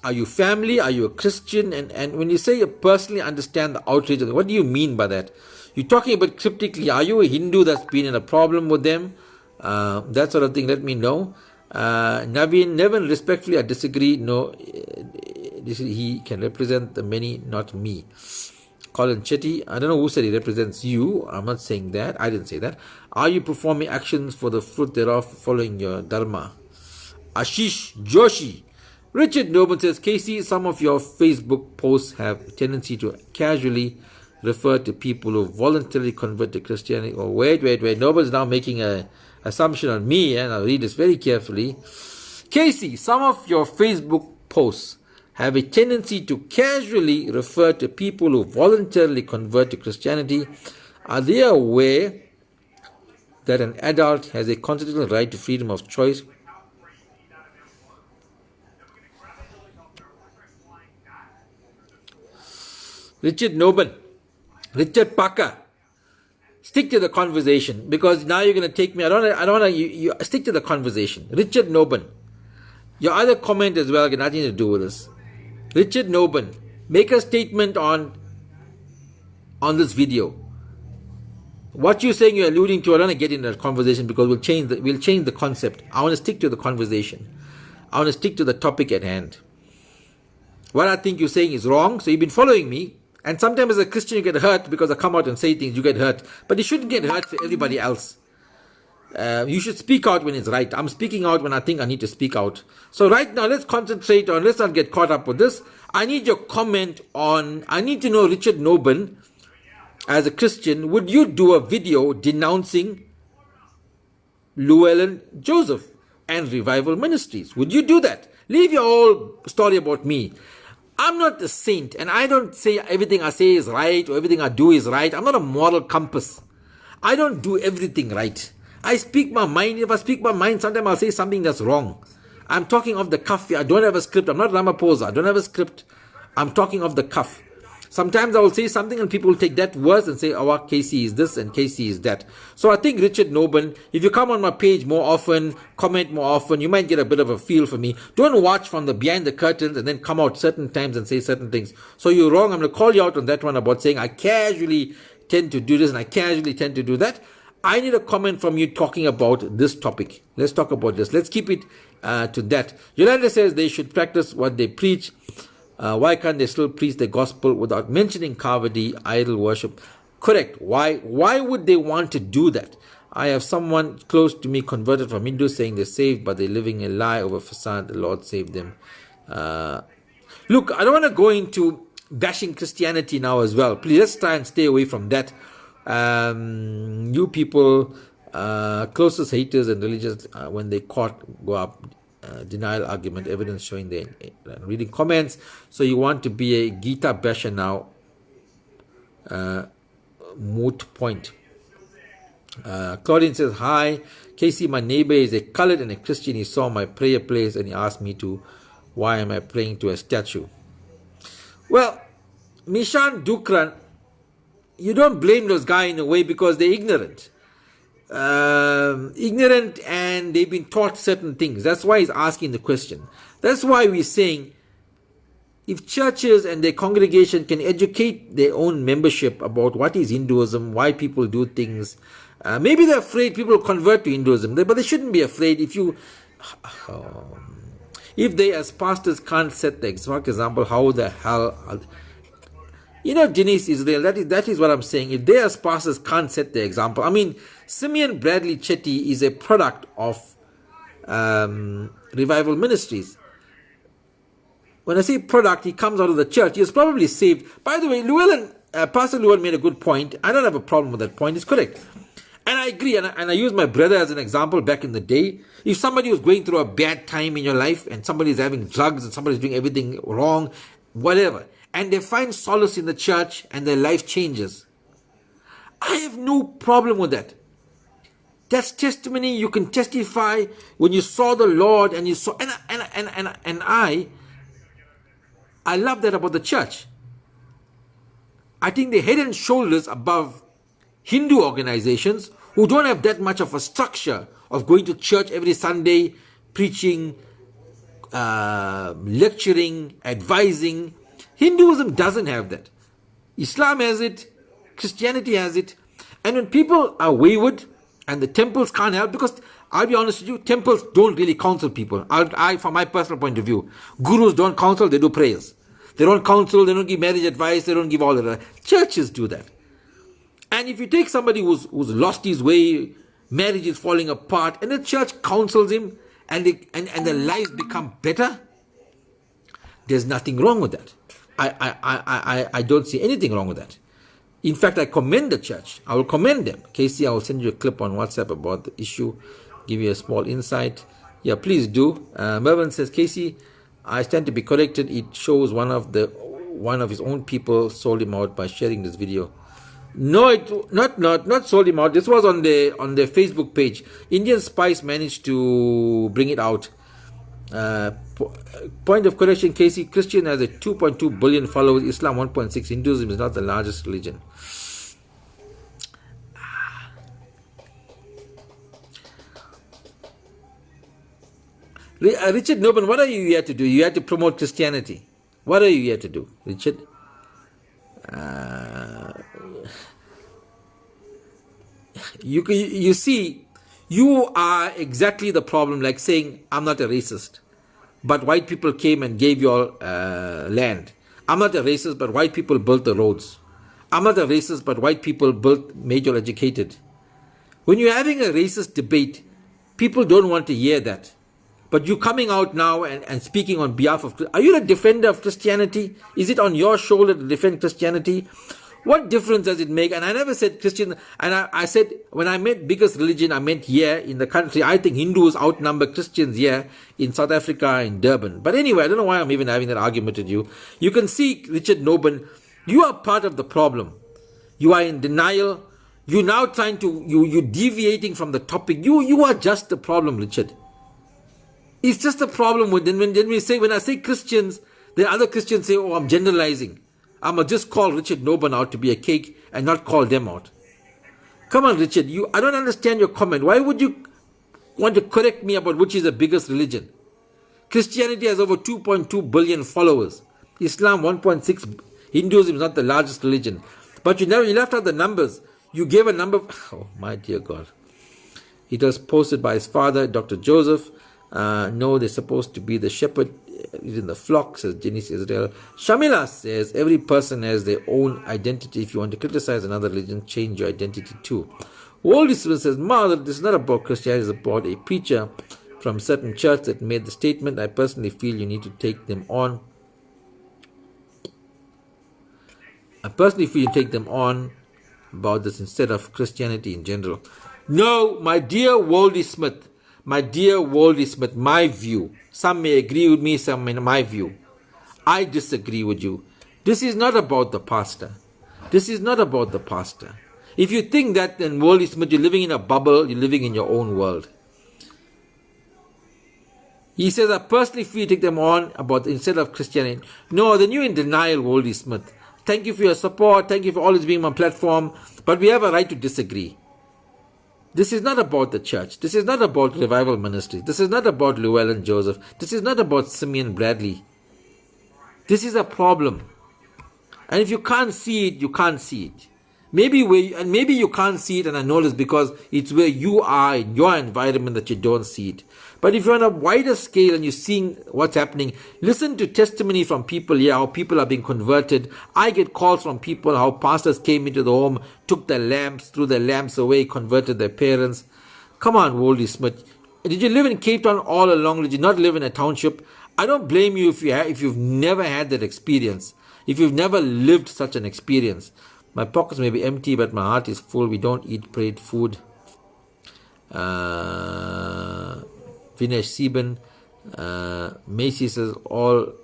Are you family? Are you a Christian? And when you say you personally understand the outrage of what do you mean by that? You're talking about cryptically. Are you a Hindu that's been in a problem with them? That sort of thing. Let me know. Nevin, respectfully, I disagree. No, he can represent the many, not me. Colin Chetty, I don't know who said he represents you. I'm not saying that. I didn't say that. Are you performing actions for the fruit thereof following your dharma? Ashish Joshi. Richard Noble says, Casey, some of your Facebook posts have a tendency to casually refer to people who voluntarily convert to Christianity. Oh, wait. Noble's now making an assumption on me, and I'll read this very carefully. Casey, some of your Facebook posts have a tendency to casually refer to people who voluntarily convert to Christianity. Are they aware that an adult has a constitutional right to freedom of choice? Richard Noble, Richard Parker, stick to the conversation because now you're going to take me. I don't want to. You stick to the conversation. Richard Noble, your other comment as well got nothing to do with this. Richard Noble, make a statement on this video. What you're saying, you're alluding to. I don't want to get into that conversation because we'll change the concept. I want to stick to the conversation. I want to stick to the topic at hand. What I think you're saying is wrong. So you've been following me. And sometimes as a Christian you get hurt because I come out and say things, you get hurt. But you shouldn't get hurt for everybody else. You should speak out when it's right. I'm speaking out when I think I need to speak out. So right now, let's concentrate on, let's not get caught up with this. I need your comment on, I need to know, Richard Noble, as a Christian, would you do a video denouncing Llewellyn Joseph and Revival Ministries? Would you do that? Leave your whole story about me. I'm not a saint, and I don't say everything I say is right or everything I do is right. I'm not a moral compass. I don't do everything right. I speak my mind. If I speak my mind, sometimes I'll say something that's wrong. I'm talking off the cuff here. I don't have a script. I'm not Ramaphosa. I don't have a script. I'm talking off the cuff. Sometimes I will say something and people will take that words and say, oh, Casey is this and Casey is that. So I think Richard Noble, if you come on my page more often, comment more often, you might get a bit of a feel for me. Don't watch from the behind the curtains and then come out certain times and say certain things. So you're wrong. I'm going to call you out on that one about saying I casually tend to do this and I casually tend to do that. I need a comment from you talking about this topic. Let's talk about this. Let's keep it to that. Yolanda says they should practice what they preach. Why can't they still preach the gospel without mentioning Kavadi, idol worship? Correct. Why would they want to do that? I have someone close to me converted from Hindu saying they're saved, but they're living a lie over facade. The Lord saved them. Look, I don't want to go into bashing Christianity now as well. Please, let's try and stay away from that. You people, Closest haters and religious, when they caught, go up, denial argument, evidence showing they reading comments. So you want to be a Gita basher now? Moot point. Claudine says, hi, Casey, my neighbor is a colored and a Christian. He saw my prayer place and he asked me to, why am I praying to a statue? Well, Mishan Dukran, you don't blame those guys in a way because they're ignorant. Ignorant and they've been taught certain things. That's why he's asking the question. That's why we're saying if churches and their congregation can educate their own membership about what is Hinduism, why people do things, maybe they're afraid people will convert to Hinduism, but they shouldn't be afraid. If they as pastors can't set the exact example, how the hell... Denise Israel, that is what I'm saying. If they as pastors can't set the example, I mean, Simeon Bradley Chetty is a product of Revival Ministries. When I say product, he comes out of the church. He was probably saved. By the way, Pastor Llewellyn made a good point. I don't have a problem with that point. It's correct. And I agree. And I use my brother as an example back in the day. If somebody was going through a bad time in your life and somebody's having drugs and somebody's doing everything wrong, whatever, and they find solace in the church and their life changes, I have no problem with that. That's testimony. You can testify when you saw the Lord and you saw, and I love that about the church. I think they're head and shoulders above Hindu organizations who don't have that much of a structure of going to church every Sunday, preaching, lecturing, advising. Hinduism doesn't have that. Islam has it, Christianity has it. And when people are wayward and the temples can't help, because I'll be honest with you, temples don't really counsel people. From my personal point of view, gurus don't counsel, they do prayers. They don't counsel, they don't give marriage advice, they don't give all of that. Churches do that. And if you take somebody who's lost his way, marriage is falling apart, and the church counsels him, and their lives become better, there's nothing wrong with that. I don't see anything wrong with that. In fact, I commend the church. I will commend them. Casey, I will send you a clip on WhatsApp about the issue, give you a small insight. Yeah, please do. Mervyn says, Casey, I stand to be corrected. It shows one of his own people sold him out by sharing this video. No, not sold him out. This was on their Facebook page. Indian Spice managed to bring it out. Point of correction, Casey, Christian has a 2.2 billion followers, Islam 1.6. Hinduism is not the largest religion. Richard Noban, what are you here to do? You have to promote Christianity. What are you here to do, Richard? You see, you are exactly the problem, like saying, I'm not a racist, but white people came and gave you all land. I'm not a racist, but white people built the roads. I'm not a racist, but white people made you educated. When you're having a racist debate, people don't want to hear that. But you coming out now and speaking on behalf of... Are you a defender of Christianity? Is it on your shoulder to defend Christianity? What difference does it make? And I never said Christian... And I said, when I meant biggest religion, I meant here in the country. I think Hindus outnumber Christians here in South Africa, in Durban. But anyway, I don't know why I'm even having that argument with you. You can see, Richard Noban, you are part of the problem. You are in denial. You're now trying to... You're deviating from the topic. You are just the problem, Richard. It's just a problem with when I say Christians, then other Christians say, oh, I'm generalizing. I'm going to just call Richard Noban out to be a cake and not call them out. Come on, Richard, I don't understand your comment. Why would you want to correct me about which is the biggest religion? Christianity has over 2.2 billion followers. Islam 1.6. Hinduism is not the largest religion. But you left out the numbers. You gave a number. Oh, my dear God. It was posted by his father, Dr. Joseph. No, they're supposed to be the shepherd in the flock, says Janice Israel. Shamila says, every person has their own identity. If you want to criticize another religion, change your identity too. Oldie says, Mother, this is not about Christianity, it's about a preacher from a certain church that made the statement. I personally feel you need to take them on. About this instead of Christianity in general. No, my dear Wally Smith, my view. Some may agree with me, some may not. My view. I disagree with you. This is not about the pastor. This is not about the pastor. If you think that, then Wally Smith, you're living in a bubble, you're living in your own world. He says, I personally feel take them on about instead of Christianity. No, then you're in denial, Wally Smith. Thank you for your support. Thank you for always being on my platform. But we have a right to disagree. This is not about the church. This is not about revival ministry. This is not about Llewellyn Joseph. This is not about Simeon Bradley. This is a problem. And if you can't see it, you can't see it. Maybe you can't see it, and I know this because it's where you are in your environment that you don't see it. But if you're on a wider scale and you're seeing what's happening, listen to testimony from people here, how people are being converted. I get calls from people how pastors came into the home, took the lamps, threw the lamps away, converted their parents. Come on, Wally Smith. Did you live in Cape Town all along? Did you not live in a township? I don't blame you if you've never had that experience, if you've never lived such an experience. My pockets may be empty, but my heart is full. We don't eat parade food. Vinesh Sieben. Macy says, while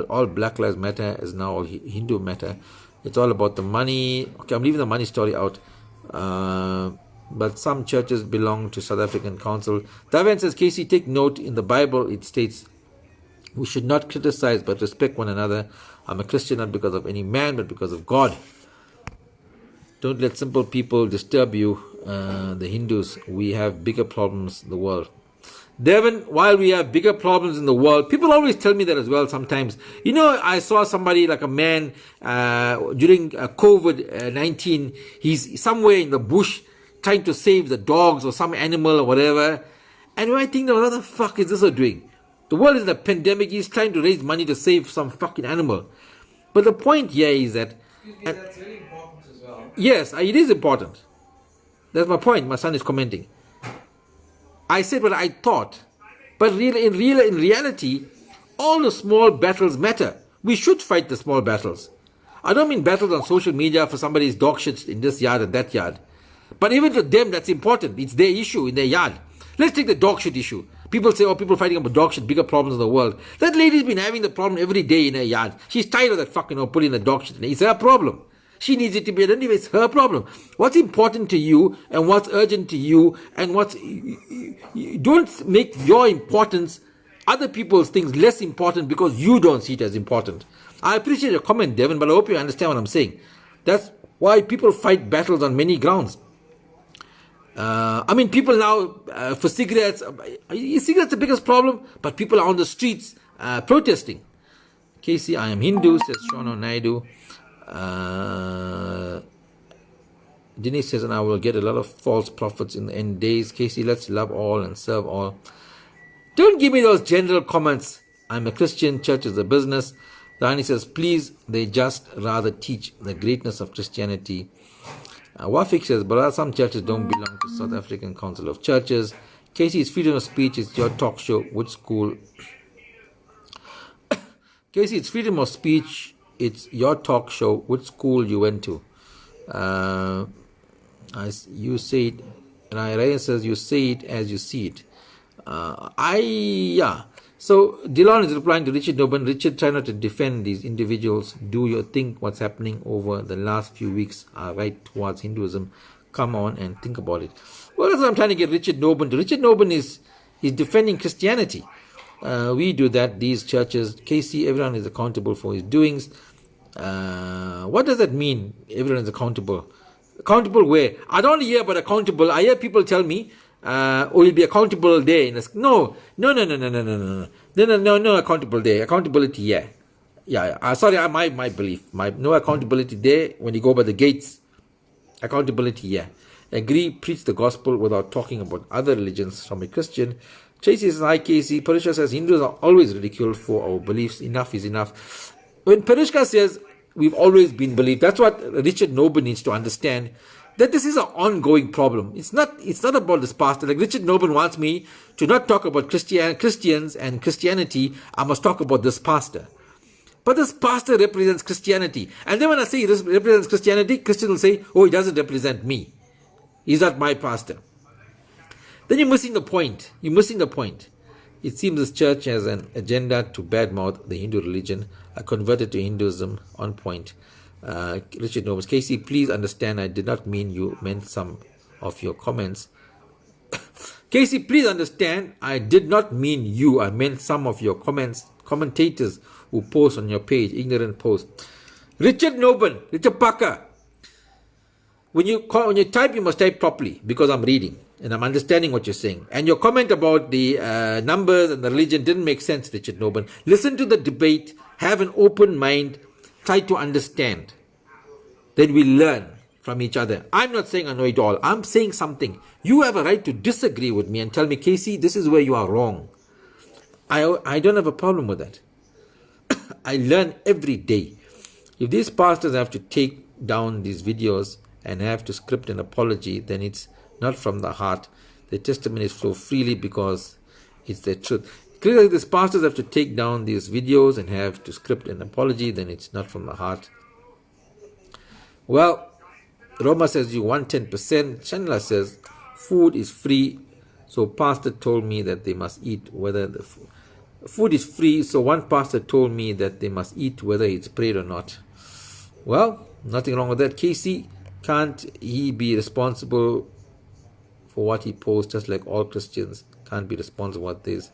all Black Lives Matter is now all Hindu matter, it's all about the money. Okay, I'm leaving the money story out. But some churches belong to South African Council. Daven says, Casey, take note, in the Bible it states, we should not criticize but respect one another. I'm a Christian not because of any man but because of God. Don't let simple people disturb you, the Hindus. We have bigger problems in the world. Devin, while we have bigger problems in the world, people always tell me that as well sometimes. You know, I saw somebody like a man during COVID-19. He's somewhere in the bush trying to save the dogs or some animal or whatever. And when I think, what the fuck is this doing? The world is in a pandemic. He's trying to raise money to save some fucking animal. But the point here is that... that's really important as well. Yes, it is important. That's my point. My son is commenting. I said what I thought. But in reality, all the small battles matter. We should fight the small battles. I don't mean battles on social media for somebody's dog shit in this yard and that yard. But even to them, that's important. It's their issue in their yard. Let's take the dog shit issue. People say, people fighting about dog shit, bigger problems in the world. That lady's been having the problem every day in her yard. She's tired of that fucking putting the dog shit in. It's her problem. She needs it to be, anyway, it's her problem. What's important to you and what's urgent to you and don't make your importance, other people's things less important because you don't see it as important. I appreciate your comment, Devin, but I hope you understand what I'm saying. That's why people fight battles on many grounds. People now, for cigarettes, cigarettes are the biggest problem, but people are on the streets protesting. Casey, I am Hindu, says Shona Naidu. Denise says, and I will get a lot of false prophets in the end days. Casey, let's love all and serve all. Don't give me those general comments. I'm a Christian, church is a business. Rani says, please, they just rather teach the greatness of Christianity. Wafik says, but some churches don't belong to South African Council of Churches. Casey, it's freedom of speech. It's your talk show. Which school? Casey, it's freedom of speech. It's your talk show. Which school you went to? As you say it, and Ryan says, you say it as you see it. So Dillon is replying to Richard Noban. Richard, try not to defend these individuals. Do you think what's happening over the last few weeks are right towards Hinduism? Come on and think about it. Well, that's what I'm trying to get Richard Noban to. Richard Noban is defending Christianity. We do that, these churches. Casey, everyone is accountable for his doings. What does that mean? Everyone is accountable. Accountable where? I don't hear about accountable. I hear people tell me, you'll be accountable there. No accountable there. Accountability, yeah. Sorry, my belief. No accountability there when you go by the gates. Accountability, yeah. Agree, preach the gospel without talking about other religions from a Christian. Tracy says, hi Casey. Parishka says, Hindus are always ridiculed for our beliefs. Enough is enough. When Parishka says, we've always been believed, that's what Richard Noban needs to understand. That this is an ongoing problem. It's not about this pastor. Like Richard Noban wants me to not talk about Christians and Christianity. I must talk about this pastor. But this pastor represents Christianity. And then when I say he represents Christianity, Christians will say, oh, he doesn't represent me. He's not my pastor. Then you're missing the point. It seems this church has an agenda to badmouth the Hindu religion. I converted to Hinduism. On point. Richard Nobles. Casey, please understand I did not mean you meant some of your comments. Casey, please understand I did not mean you. I meant some of your comments. Commentators who post on your page. Ignorant post. Richard Noble. Richard Parker. When you type, you must type properly because I'm reading and I'm understanding what you're saying. And your comment about the numbers and the religion didn't make sense, Richard Noble. Listen to the debate, have an open mind, try to understand. Then we learn from each other. I'm not saying I know it all. I'm saying something. You have a right to disagree with me and tell me, Casey, this is where you are wrong. I don't have a problem with that. I learn every day. If these pastors have to take down these videos and have to script an apology, then it's not from the heart. The testimonies flow freely because it's the truth. Clearly, these pastors have to take down these videos and have to script an apology, then it's not from the heart. Well, Roma says you 110%. Chandler says food is free, so pastor told me that they must eat whether the food is free. So one pastor told me that they must eat whether it's prayed or not. Well, nothing wrong with that. Casey, can't he be responsible for what he posts, just like all Christians can't be responsible for what this?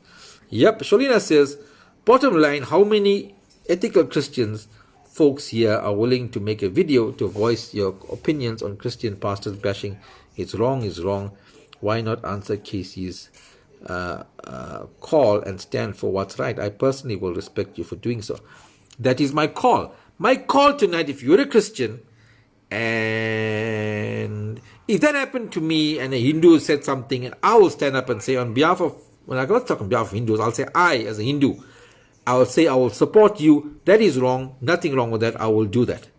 Yep. Sholina says, bottom line, how many ethical Christians folks here are willing to make a video to voice your opinions on Christian pastors bashing? It's wrong is wrong. Why not answer Casey's call and stand for what's right? I personally will respect you for doing so. That is my call. My call tonight, if you're a Christian, and if that happened to me and a Hindu said something, and I will stand up and say on behalf of, when I go to talk on behalf of Hindus, I'll say I, as a Hindu, I will say I will support you. That is wrong. Nothing wrong with that. I will do that.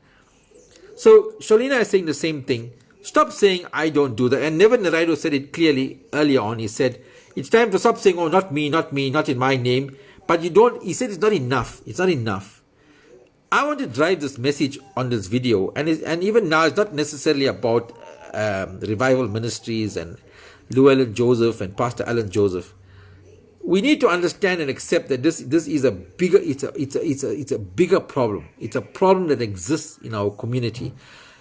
So Sholina is saying the same thing. Stop saying I don't do that. And Nevin Naraido said it clearly earlier on. He said, it's time to stop saying, oh, not me, not in my name. But you don't, he said it's not enough. It's not enough. I want to drive this message on this video, and even now it's not necessarily about revival ministries and Llewellyn Joseph and Pastor Alan Joseph. We need to understand and accept that this is a bigger, it's a bigger problem. It's a problem that exists in our community.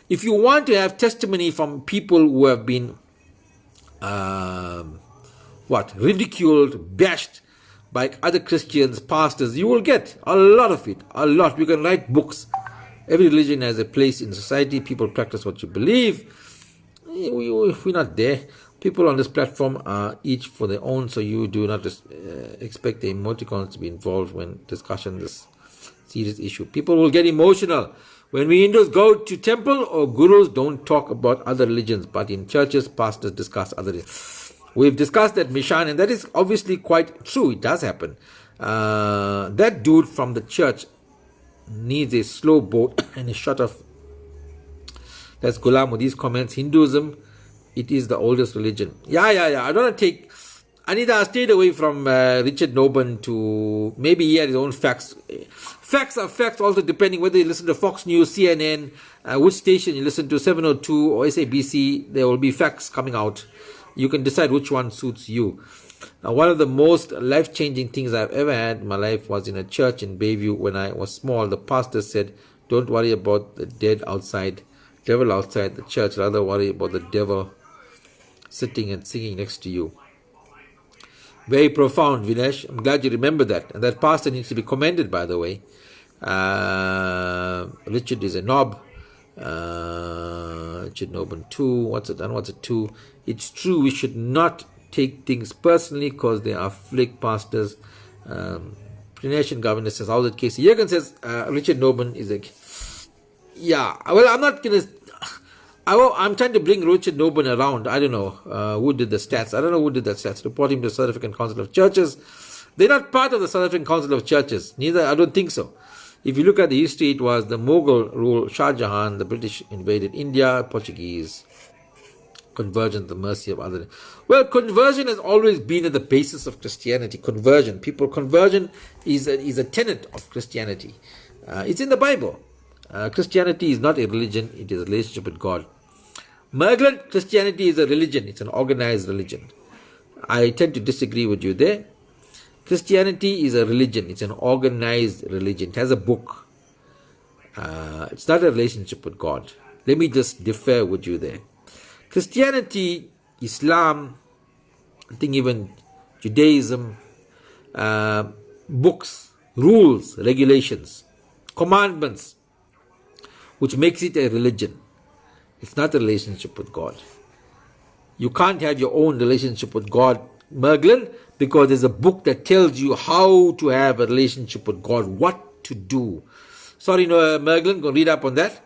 If you want to have testimony from people who have been ridiculed, bashed by other Christians, pastors, you will get a lot of it. A lot. We can write books. Every religion has a place in society. People practice what you believe. We're not there. People on this platform are each for their own, so you do not expect the emoticons to be involved when discussing this serious issue. People will get emotional. When we Hindus go to temple or gurus don't talk about other religions, but in churches, pastors discuss other religions. We've discussed that, Mishan, and that is obviously quite true. It does happen. That dude from the church needs a slow boat and a shot of. That's Ghulam with these comments. Hinduism, it is the oldest religion. Yeah. I don't want to take. Anita, I stayed away from Richard Noban to. Maybe he had his own facts. Facts are facts also depending whether you listen to Fox News, CNN, which station you listen to, 702 or SABC. There will be facts coming out. You can decide which one suits you. Now, one of the most life-changing things I've ever had in my life was in a church in Bayview when I was small. The pastor said, don't worry about the devil outside the church. Rather worry about the devil sitting and singing next to you. Very profound, Vinesh. I'm glad you remember that. And that pastor needs to be commended, by the way. Richard is a knob. Richard Noban 2. What's it? What's it 2? It's true, we should not take things personally because they are flick pastors. Pre-Nation Governor says, how's it, Casey? Jürgen says, Richard Noban is a... Yeah, well, I'm not going to... I'm trying to bring Richard Noban around. I don't know who did the stats. I don't know who did the stats. Report him to the South African Council of Churches. They're not part of the South African Council of Churches. Neither, I don't think so. If you look at the history, it was the Mughal rule, Shah Jahan, the British invaded India, Portuguese... Conversion, the mercy of others. Well, conversion has always been at the basis of Christianity. Conversion is a tenet of Christianity. It's in the Bible. Christianity is not a religion; it is a relationship with God. Mergland, Christianity is a religion. It's an organized religion. I tend to disagree with you there. Christianity is a religion. It's an organized religion. It has a book. It's not a relationship with God. Let me just differ with you there. Christianity, Islam, I think even Judaism, books, rules, regulations, commandments, which makes it a religion. It's not a relationship with God. You can't have your own relationship with God, Mergland, because there's a book that tells you how to have a relationship with God, what to do. Sorry, no, Mergland, go read up on that.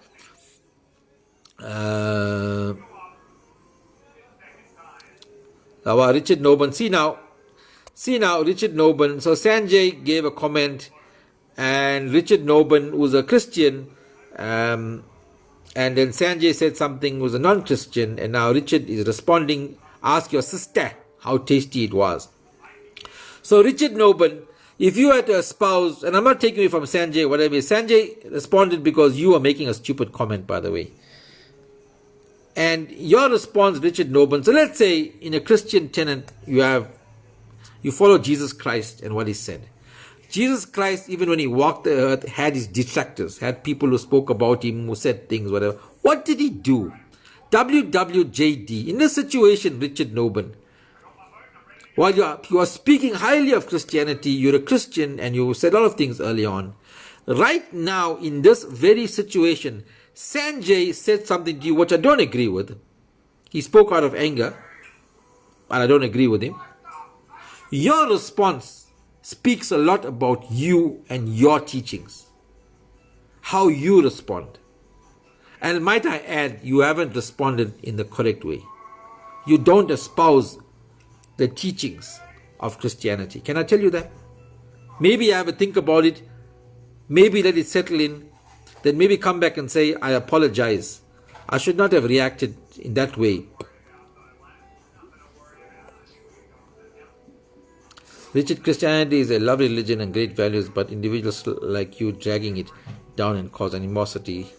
Richard Noban, see now, Richard Noban. So Sanjay gave a comment, and Richard Noban, who's a Christian, and then Sanjay said something was a non-Christian, and now Richard is responding, ask your sister how tasty it was. So Richard Noban, if you had to espouse, and I'm not taking away from Sanjay, whatever, Sanjay responded because you are making a stupid comment, by the way. And your response, Richard Noban, so let's say in a Christian tenet, you follow Jesus Christ and what he said. Jesus Christ, even when he walked the earth, had his detractors, had people who spoke about him, who said things, whatever. What did he do? WWJD, in this situation, Richard Noban, while you are speaking highly of Christianity, you're a Christian and you said a lot of things early on. Right now, in this very situation, Sanjay said something to you which I don't agree with. He spoke out of anger, and I don't agree with him. Your response speaks a lot about you and your teachings, how you respond. And might I add, you haven't responded in the correct way. You don't espouse the teachings of Christianity. Can I tell you that? Maybe I have a think about it, maybe let it settle in, then maybe come back and say, I apologize. I should not have reacted in that way. Richard, Christianity is a lovely religion and great values, but individuals like you dragging it down and cause animosity.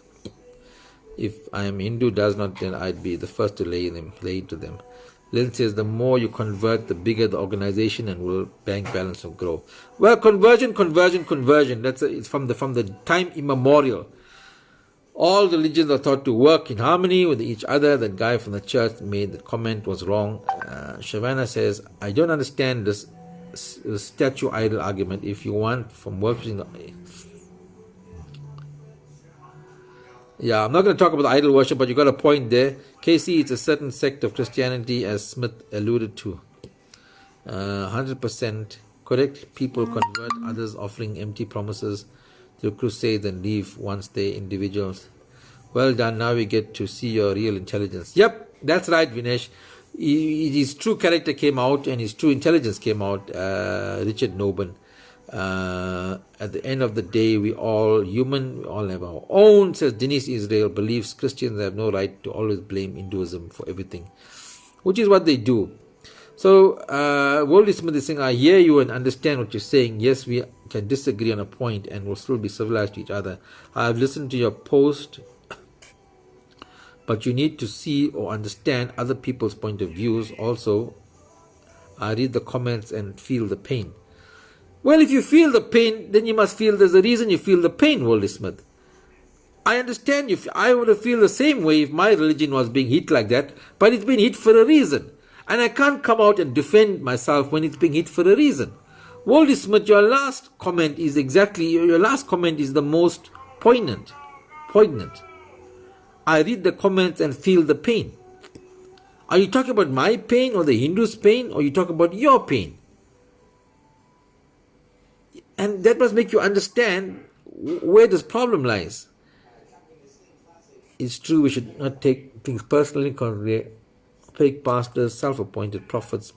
If I am Hindu does not, then I'd be the first to lay into them. Lynn says the more you convert, the bigger the organization and will bank balance will grow. Well, conversion. It's from the time immemorial. All religions are thought to work in harmony with each other. That guy from the church made the comment was wrong. Shavana says, I don't understand this statue idol argument. If you want from worshiping I'm not going to talk about idol worship, but you got a point there. KC, it's a certain sect of Christianity, as Smith alluded to. 100% correct. People convert, others offering empty promises to crusades and leave once they're individuals. Well done. Now we get to see your real intelligence. Yep, that's right, Vinesh. His true character came out and his true intelligence came out, Richard Noban. At the end of the day, we all human, we all have our own, says Denise Israel, believes Christians have no right to always blame Hinduism for everything, which is what they do. So, World Smith is saying, I hear you and understand what you're saying. Yes, we can disagree on a point and will still be civilized to each other. I have listened to your post, but you need to see or understand other people's point of views. Also, I read the comments and feel the pain. Well, if you feel the pain, then you must feel there's a reason you feel the pain, Wally Smith. I understand you. I would have feel the same way if my religion was being hit like that, but it's been hit for a reason. And I can't come out and defend myself when it's being hit for a reason. Wally Smith, your last comment is the most poignant. I read the comments and feel the pain. Are you talking about my pain or the Hindu's pain, or you talk about your pain? And that must make you understand where this problem lies. It's true we should not take things personally, fake pastors, self-appointed prophets.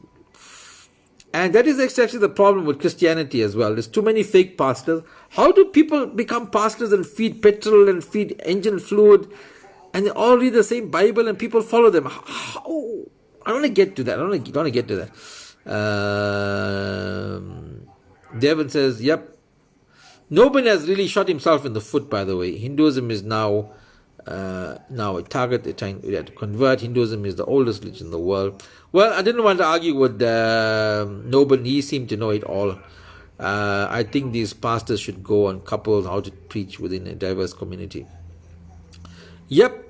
And that is actually the problem with Christianity as well. There's too many fake pastors. How do people become pastors and feed petrol and feed engine fluid and they all read the same Bible and people follow them? How? I don't want to get to that. I don't want to get to that. Devon says, yep. Nobody has really shot himself in the foot, by the way. Hinduism is now now a target. They're trying to convert. Hinduism is the oldest religion in the world. Well, I didn't want to argue with Noble. He seemed to know it all. I think these pastors should go on couples how to preach within a diverse community. Yep.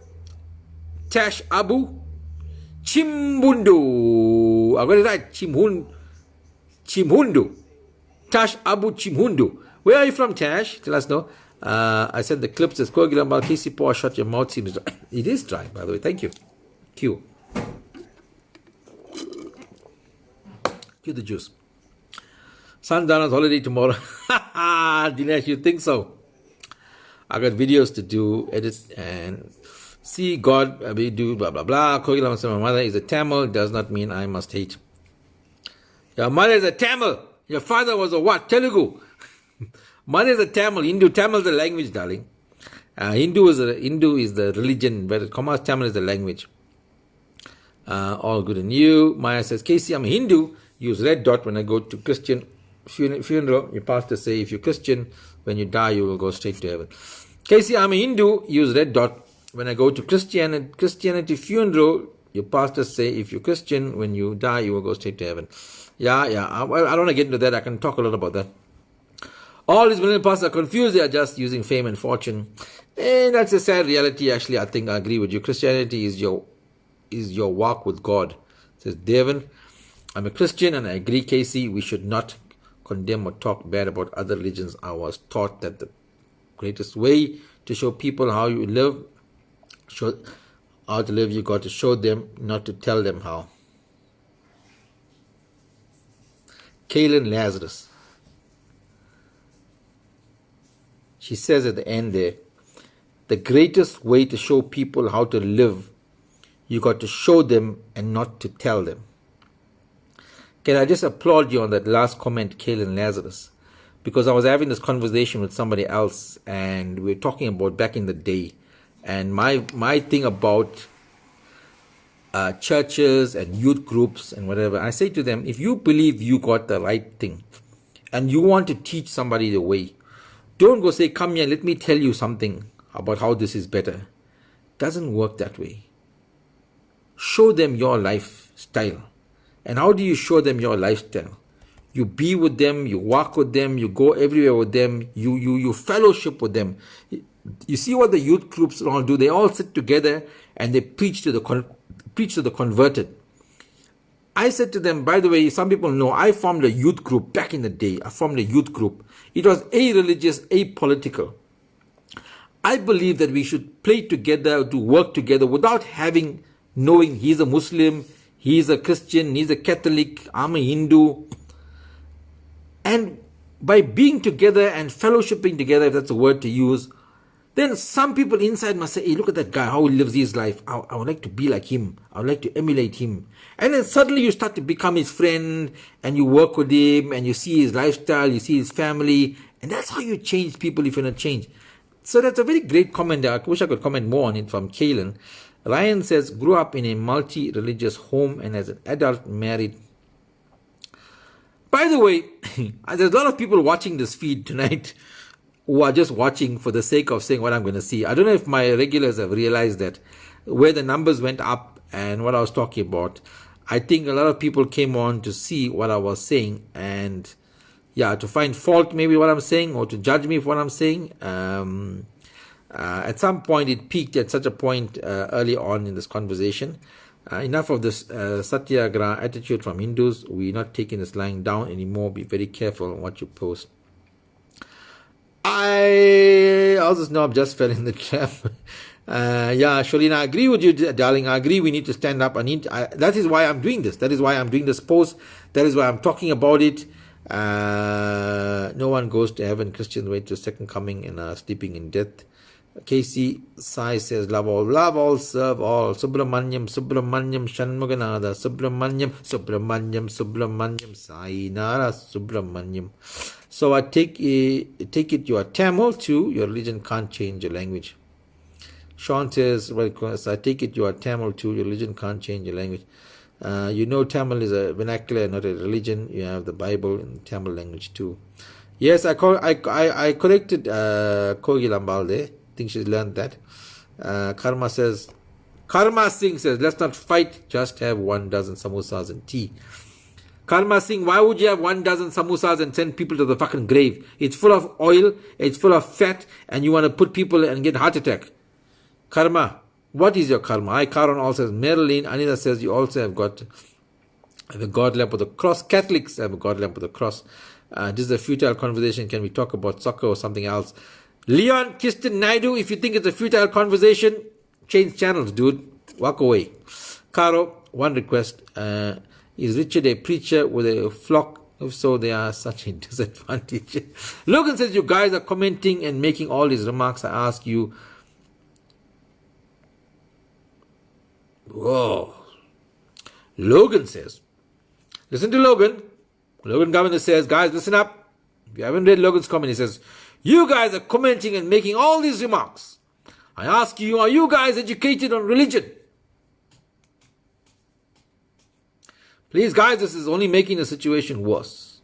Tash Abu Chimbundu. I got it right. Chimhundu. Tash Abu Chimhundu. Where are you from, Tash? Tell us no. I sent the clips. Says Kogilambal KC Poa shut your mouth seems dry. It is dry, by the way. Thank you. Cue the juice. Sundowner's holiday tomorrow. Dinesh, you think so? I got videos to do, edit, and see God, we do blah blah blah. Kogilambal said my mother is a Tamil, does not mean I must hate. Your mother is a Tamil. Your father was a what? Telugu. Mother is a Tamil. Hindu. Tamil is the language, darling. Hindu is the religion, but Tamil is the language. All good in you. Maya says, Casey, I'm a Hindu. Use red dot when I go to Christian funeral. Your pastor say, if you're Christian, when you die, you will go straight to heaven. Casey, I'm a Hindu. Use red dot when I go to Christianity funeral. Your pastor say, if you're Christian, when you die, you will go straight to heaven. Yeah. Well, I don't want to get into that. I can talk a lot about that. All these millennial pastors are confused. They are just using fame and fortune. And that's a sad reality, actually. I think I agree with you. Christianity is your walk with God. Says Devin, I'm a Christian and I agree, Casey. We should not condemn or talk bad about other religions. I was taught that the greatest way to show people how you live, you got to show them, not to tell them how. Kaylin Lazarus. She says at the end there, the greatest way to show people how to live, you got to show them and not to tell them. Can I just applaud you on that last comment, Kaylin Lazarus? Because I was having this conversation with somebody else and we were talking about back in the day. And my thing about churches and youth groups and whatever, I say to them, if you believe you got the right thing and you want to teach somebody the way, don't go say, come here, let me tell you something about how this is better. Doesn't work that way. Show them your lifestyle. And how do you show them your lifestyle? You be with them, you walk with them, you go everywhere with them, you fellowship with them. You see what the youth groups all do? They all sit together and they preach to the converted. I said to them, by the way, some people know, I formed a youth group back in the day. I formed a youth group. It was a-religious, apolitical. I believe that we should play together, to work together without knowing he's a Muslim, he's a Christian, he's a Catholic, I'm a Hindu. And by being together and fellowshipping together, if that's a word to use, then some people inside must say, hey, look at that guy, how he lives his life. I would like to be like him. I would like to emulate him. And then suddenly you start to become his friend and you work with him and you see his lifestyle, you see his family. And that's how you change people if you're not changed. So that's a very great comment. I wish I could comment more on it from Kaylin. Ryan says, grew up in a multi-religious home and as an adult married. By the way, there's a lot of people watching this feed tonight who are just watching for the sake of saying what I'm going to see. I don't know if my regulars have realized that where the numbers went up and what I was talking about. I think a lot of people came on to see what I was saying and to find fault maybe what I'm saying or to judge me for what I'm saying. At some point it peaked at such a point early on in this conversation. Enough of this satyagraha attitude from Hindus. We're not taking this lying down anymore. Be very careful on what you post. I also know I've just fell in the trap. Sholina, I agree with you, darling. I agree we need to stand up. That is why I'm doing this. That is why I'm doing this post. That is why I'm talking about it. No one goes to heaven. Christians wait to second coming and are sleeping in death. KC Sai says, love all, serve all. Subramanyam, Shanmuganada, Subramanyam, Sai Nara, Subramanyam. So I take it you are Tamil too. Your religion can't change your language. Sean says, I take it you are Tamil too. Your religion can't change your language. Tamil is a vernacular, not a religion. You have the Bible in Tamil language too. Yes, I corrected Kogilambal there. I think she's learned that. Karma Singh says, let's not fight, just have 1 dozen samosas and tea. Karma Singh, why would you have 1 dozen samosas and send people to the fucking grave? It's full of oil, it's full of fat, and you want to put people and get heart attack. Karma, what is your karma? I, Karan also says, Marilyn, Anita says, you also have got the God lamp of the cross. Catholics have a God lamp of the cross. This is a futile conversation. Can we talk about soccer or something else? Leon Kirsten Naidu, if you think it's a futile conversation, change channels, dude. Walk away. Caro, one request. Is Richard a preacher with a flock? If so, they are such a disadvantage. Logan says, you guys are commenting and making all these remarks. I ask you. Whoa. Logan says, listen to Logan. Logan Governor says, guys, listen up. If you haven't read Logan's comment, he says, you guys are commenting and making all these remarks. I ask you, are you guys educated on religion? Please, guys, this is only making the situation worse.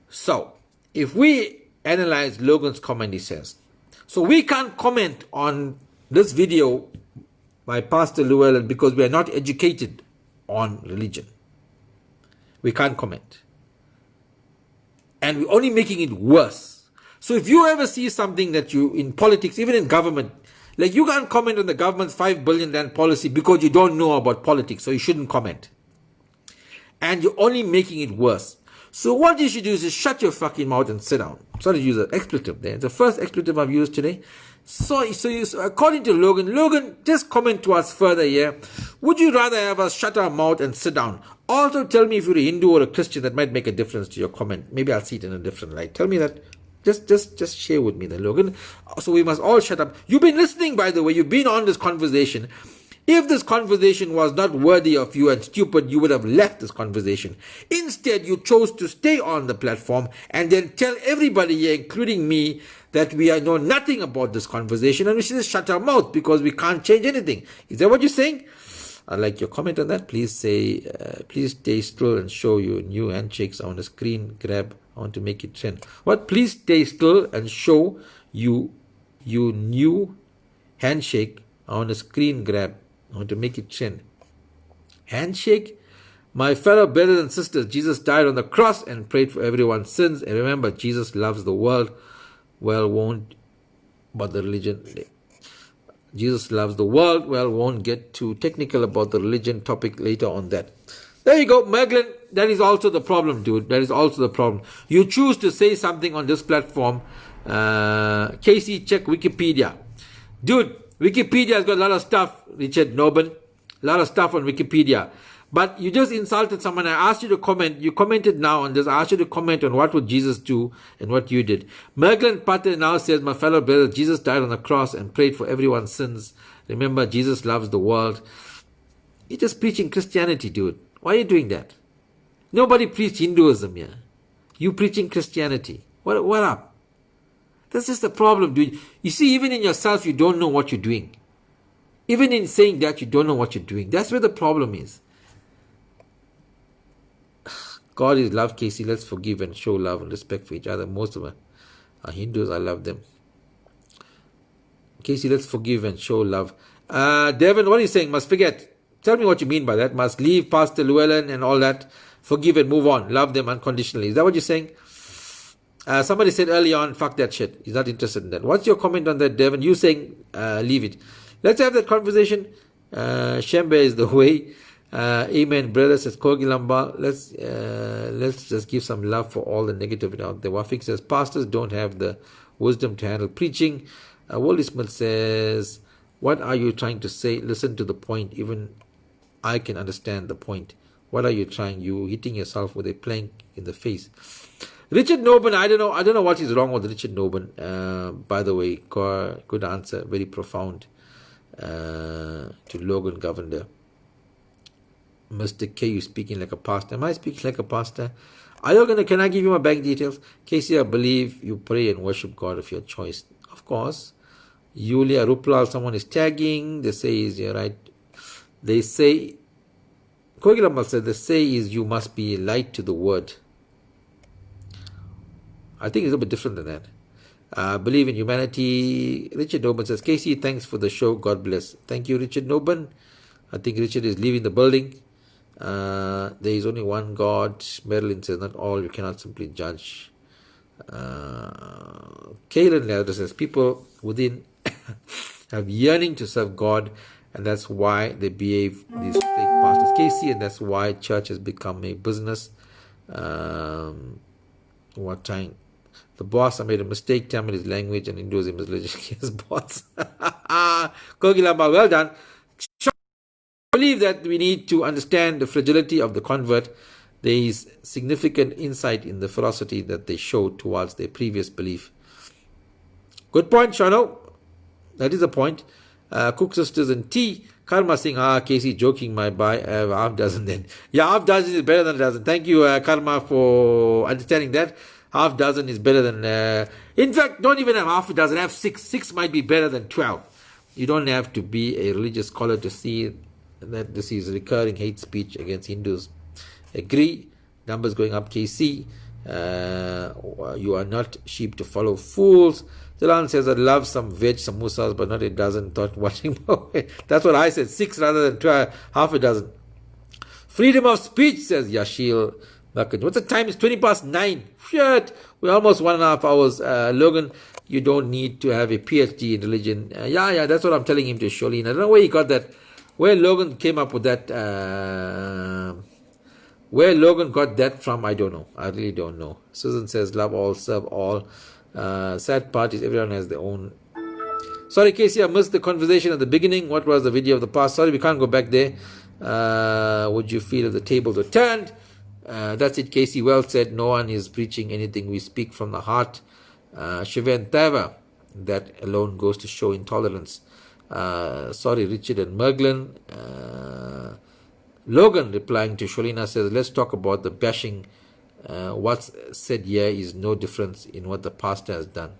So, if we analyze Logan's comment, he says, so we can't comment on this video by Pastor Llewellyn because we are not educated on religion. We can't comment. And we're only making it worse. So if you ever see something that you, in politics, even in government, like you can't comment on the government's 5 billion rand policy because you don't know about politics, so you shouldn't comment. And you're only making it worse. So what you should do is just shut your fucking mouth and sit down. Sorry to use an expletive there. It's the first expletive I've used today. So according to Logan, just comment to us further here. Would you rather have us shut our mouth and sit down? Also tell me if you're a Hindu or a Christian. That might make a difference to your comment. Maybe I'll see it in a different light. Tell me that. Just share with me then, Logan. So we must all shut up. You've been listening, by the way. You've been on this conversation. If this conversation was not worthy of you and stupid, you would have left this conversation. Instead, you chose to stay on the platform and then tell everybody here, including me, that we know nothing about this conversation and we should just shut our mouth because we can't change anything. Is that what you're saying? I'd like your comment on that. Please say, please stay still and show your new handshakes on the screen grab. I want to make it trend. What? Please stay still and show you new handshake on a screen grab. I want to make it trend. Handshake? My fellow brothers and sisters, Jesus died on the cross and prayed for everyone's sins. And remember, Jesus loves the world. Well, won't, but the religion. Jesus loves the world. Well, won't get too technical about the religion topic later on that. There you go, Merglin. That is also the problem, dude. That is also the problem. You choose to say something on this platform. Casey, check Wikipedia. Dude, Wikipedia has got a lot of stuff, Richard Noben. A lot of stuff on Wikipedia. But you just insulted someone. I asked you to comment. You commented now on this. I asked you to comment on what would Jesus do and what you did. Merglin Patel now says, my fellow brothers, Jesus died on the cross and prayed for everyone's sins. Remember, Jesus loves the world. You're just preaching Christianity, dude. Why are you doing that? Nobody preached Hinduism here. You preaching Christianity. What up? That's just the problem, dude. You see, even in yourself, you don't know what you're doing. Even in saying that, you don't know what you're doing. That's where the problem is. God is love, Casey. Let's forgive and show love and respect for each other. Most of us are Hindus. I love them. Casey, let's forgive and show love. Devin, what are you saying? Must forget. Tell me what you mean by that. Must leave Pastor Llewellyn and all that. Forgive and move on. Love them unconditionally. Is that what you're saying? Somebody said early on, fuck that shit. He's not interested in that. What's your comment on that, Devin? You saying leave it. Let's have that conversation. Shembe is the way. Amen, brother, says Kogi Lamba. Let's just give some love for all the negativity out there. Wafik says, pastors don't have the wisdom to handle preaching. Wally Smith says, what are you trying to say? Listen to the point. Even I can understand the point. What are you trying? You hitting yourself with a plank in the face. Richard Noben, I don't know what is wrong with Richard Noben. By the way, good answer, very profound. To Logan Governor. Mr. K, you speaking like a pastor. Am I speaking like a pastor? Can I give you my bank details? Casey, I believe you pray and worship God of your choice. Of course. Yulia Ruplal, someone is tagging. They say is you're right. They say, Kogilamal said, the say is you must be light to the word. I think it's a bit different than that. Believe in humanity. Richard Noban says, Casey, thanks for the show. God bless. Thank you, Richard Noban. I think Richard is leaving the building. There is only one God. Marilyn says, not all. You cannot simply judge. Kaylin Ladder says, people within have yearning to serve God, and that's why they behave these fake pastors, Casey, and that's why church has become a business. What time? The boss, I made a mistake. Tamil is language and Hinduism is religion. Yes, boss. Kogilamba, well done. I believe that we need to understand the fragility of the convert. There is significant insight in the ferocity that they showed towards their previous belief. Good point, Shano. That is a point. Cook Sisters and tea. Karma saying, Casey, joking, my buy. Half dozen then. Yeah, half dozen is better than a dozen. Thank you, Karma, for understanding that. Half dozen is better than... in fact, don't even have half a dozen. Have 6. 6 might be better than 12. You don't have to be a religious scholar to see that this is recurring hate speech against Hindus. Agree. Numbers going up, KC. You are not sheep to follow fools. Dilan says, I love some veg samosas, but not a dozen. Thought watching more. That's what I said. 6 rather than 12. Half a dozen. Freedom of speech, says Yashil. What's the time? It's 9:20. Shit. We're almost 1.5 hours. Logan, you don't need to have a PhD in religion. Yeah, that's what I'm telling him to Sholin. I don't know where he got that. Where Logan came up with that. Where Logan got that from, I don't know. I really don't know. Susan says, love all, serve all. Sad part is everyone has their own. Sorry, Casey, I missed the conversation at the beginning. What was the video of the past? Sorry, we can't go back there. Would you feel if the tables were turned? That's it, Casey. Well said. No one is preaching anything. We speak from the heart. Shivan Tava. That alone goes to show intolerance. Sorry, Richard and Merglin. Logan replying to Sholina says, let's talk about the bashing. What's said here is no difference in what the pastor has done.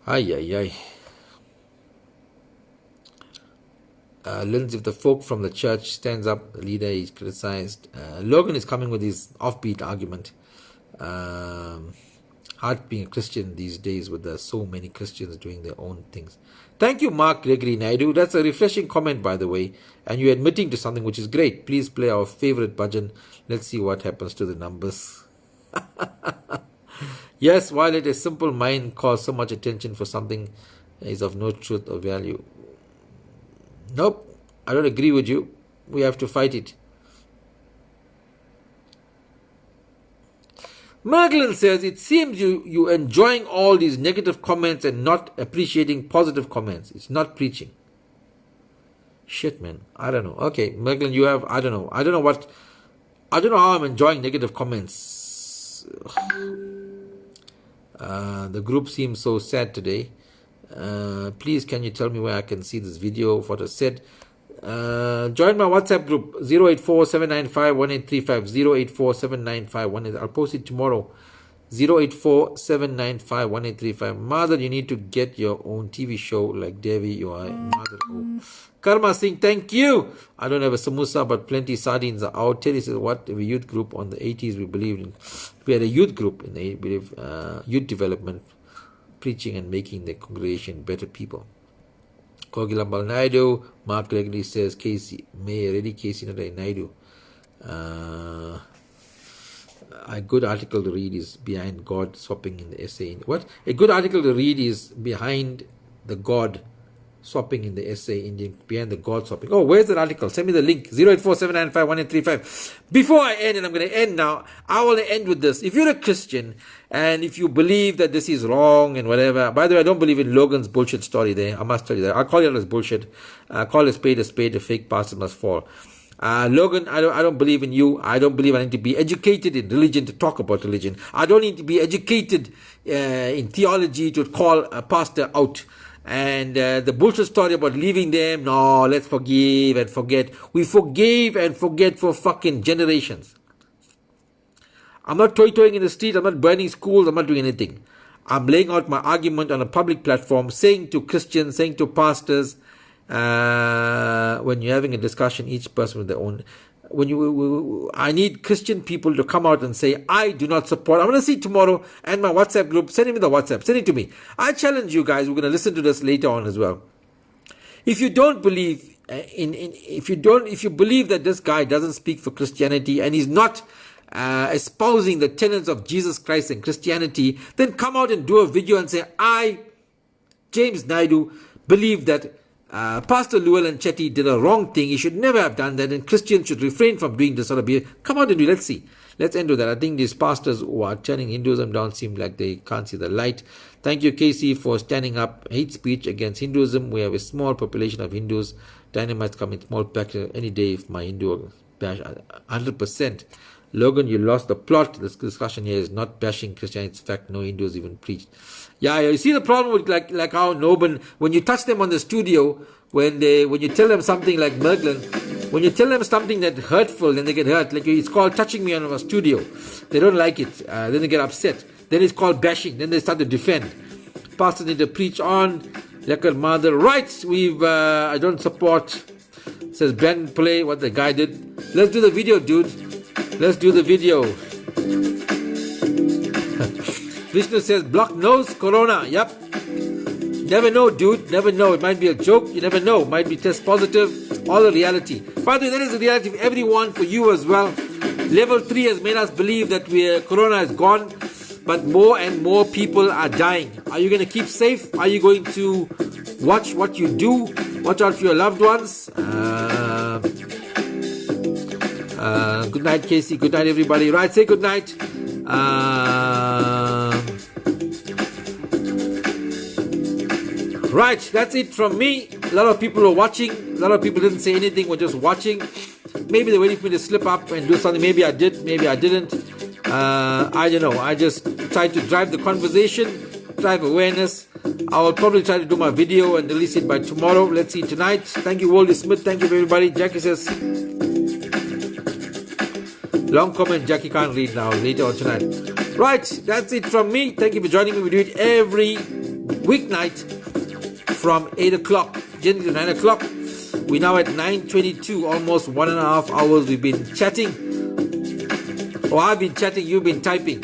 Ay. Lindsay, if the folk from the church stands up, the leader is criticized. Logan is coming with his offbeat argument. Hard being a Christian these days with so many Christians doing their own things. Thank you, Mark Gregory Naidu. That's a refreshing comment, by the way. And you're admitting to something which is great. Please play our favorite bhajan. Let's see what happens to the numbers. Yes, why let a simple mind cause so much attention for something is of no truth or value? Nope, I don't agree with you. We have to fight it. Merglin says, it seems you enjoying all these negative comments and not appreciating positive comments. It's not preaching. Shit, man. I don't know. Okay, Merglin, you have, I don't know how I'm enjoying negative comments. The group seems so sad today. Please, can you tell me where I can see this video of what I said? Join my WhatsApp group 084-795-1835 084-795-1835. I'll post it tomorrow. 084-795-1835. Mother, you need to get your own TV show like Devi. You are mother. Oh. Karma Singh, thank you. I don't have a samosa, but plenty sardines are out. Terry says, what a youth group on the 80s we believed in. We had a youth group in the youth development, preaching and making the congregation better people. Kogilambal Naidu. Mark Gregory says, Casey, may already Casey Naidu. A good article to read is behind God swapping in the essay. What? A good article to read is behind the God swapping in the essay, behind the God swapping. Oh, where's that article? Send me the link. 084-795-1835. Before I end, and I'm going to end now, I want to end with this. If you're a Christian and if you believe that this is wrong and whatever, by the way, I don't believe in Logan's bullshit story there. I must tell you that. I'll call it as bullshit. Call a spade, a fake pastor must fall. Logan, I don't believe in you. I don't believe I need to be educated in religion to talk about religion. I don't need to be educated in theology to call a pastor out. And the bullshit story about leaving them, no, let's forgive and forget. We forgave and forget for fucking generations. I'm not toy-toying in the street. I'm not burning schools. I'm not doing anything. I'm laying out my argument on a public platform, saying to Christians, saying to pastors, when you're having a discussion, each person with their own, I need Christian people to come out and say, I do not support. I'm going to see tomorrow, and my WhatsApp group, send me the WhatsApp, send it to me. I challenge you guys, we're going to listen to this later on as well. If you don't believe if you believe that this guy doesn't speak for Christianity and he's not espousing the tenets of Jesus Christ and Christianity, then come out and do a video and say, I, James Naidu, believe that Pastor Llewellyn Chetty did a wrong thing. He should never have done that, and Christians should refrain from doing this sort of behavior. Come out and do it. Let's see. Let's end with that. I think these pastors who are turning Hinduism down seem like they can't see the light. Thank you, Casey, for standing up hate speech against Hinduism. We have a small population of Hindus. Dynamites come in small packs any day if my Hindu bash 100%. Logan, you lost the plot. This discussion here is not bashing Christianity. It's fact, no Hindus even preached. Yeah, you see the problem with like how Noban, when you touch them on the studio, when you tell them something like Merglin, when you tell them something that's hurtful, then they get hurt. Like it's called touching me on a studio. They don't like it. Then they get upset. Then it's called bashing. Then they start to defend. Pastors need to preach on. Lekar Mother writes, I don't support, says Ben Play, what the guy did. Let's do the video, dude. Let's do the video. Vishnu says, block nose, corona. Yep. Never know, dude. Never know. It might be a joke. You never know. Might be test positive. All the reality. By the way, that is the reality of everyone, for you as well. Level 3 has made us believe that corona is gone, but more and more people are dying. Are you going to keep safe? Are you going to watch what you do? Watch out for your loved ones. Good night, Casey. Good night, everybody. Right, say good night. Right, that's it from me. A lot of people are watching. A lot of people didn't say anything, were just watching. Maybe they're waiting for me to slip up and do something. Maybe I did, maybe I didn't. I don't know. I just tried to drive the conversation, drive awareness. I will probably try to do my video and release it by tomorrow. Let's see tonight. Thank you, Wally Smith. Thank you, everybody. Jackie says, long comment, Jackie can't read now. Later on tonight. Right, that's it from me. Thank you for joining me. We do it every weeknight from 8 o'clock, generally to 9 o'clock. We're now at 9:22, almost 1.5 hours we've been chatting. Or I've been chatting, you've been typing.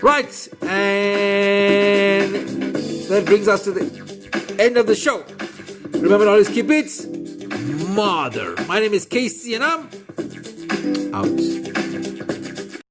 Right, and that brings us to the end of the show. Remember to always keep it Mother. My name is Casey and I'm out.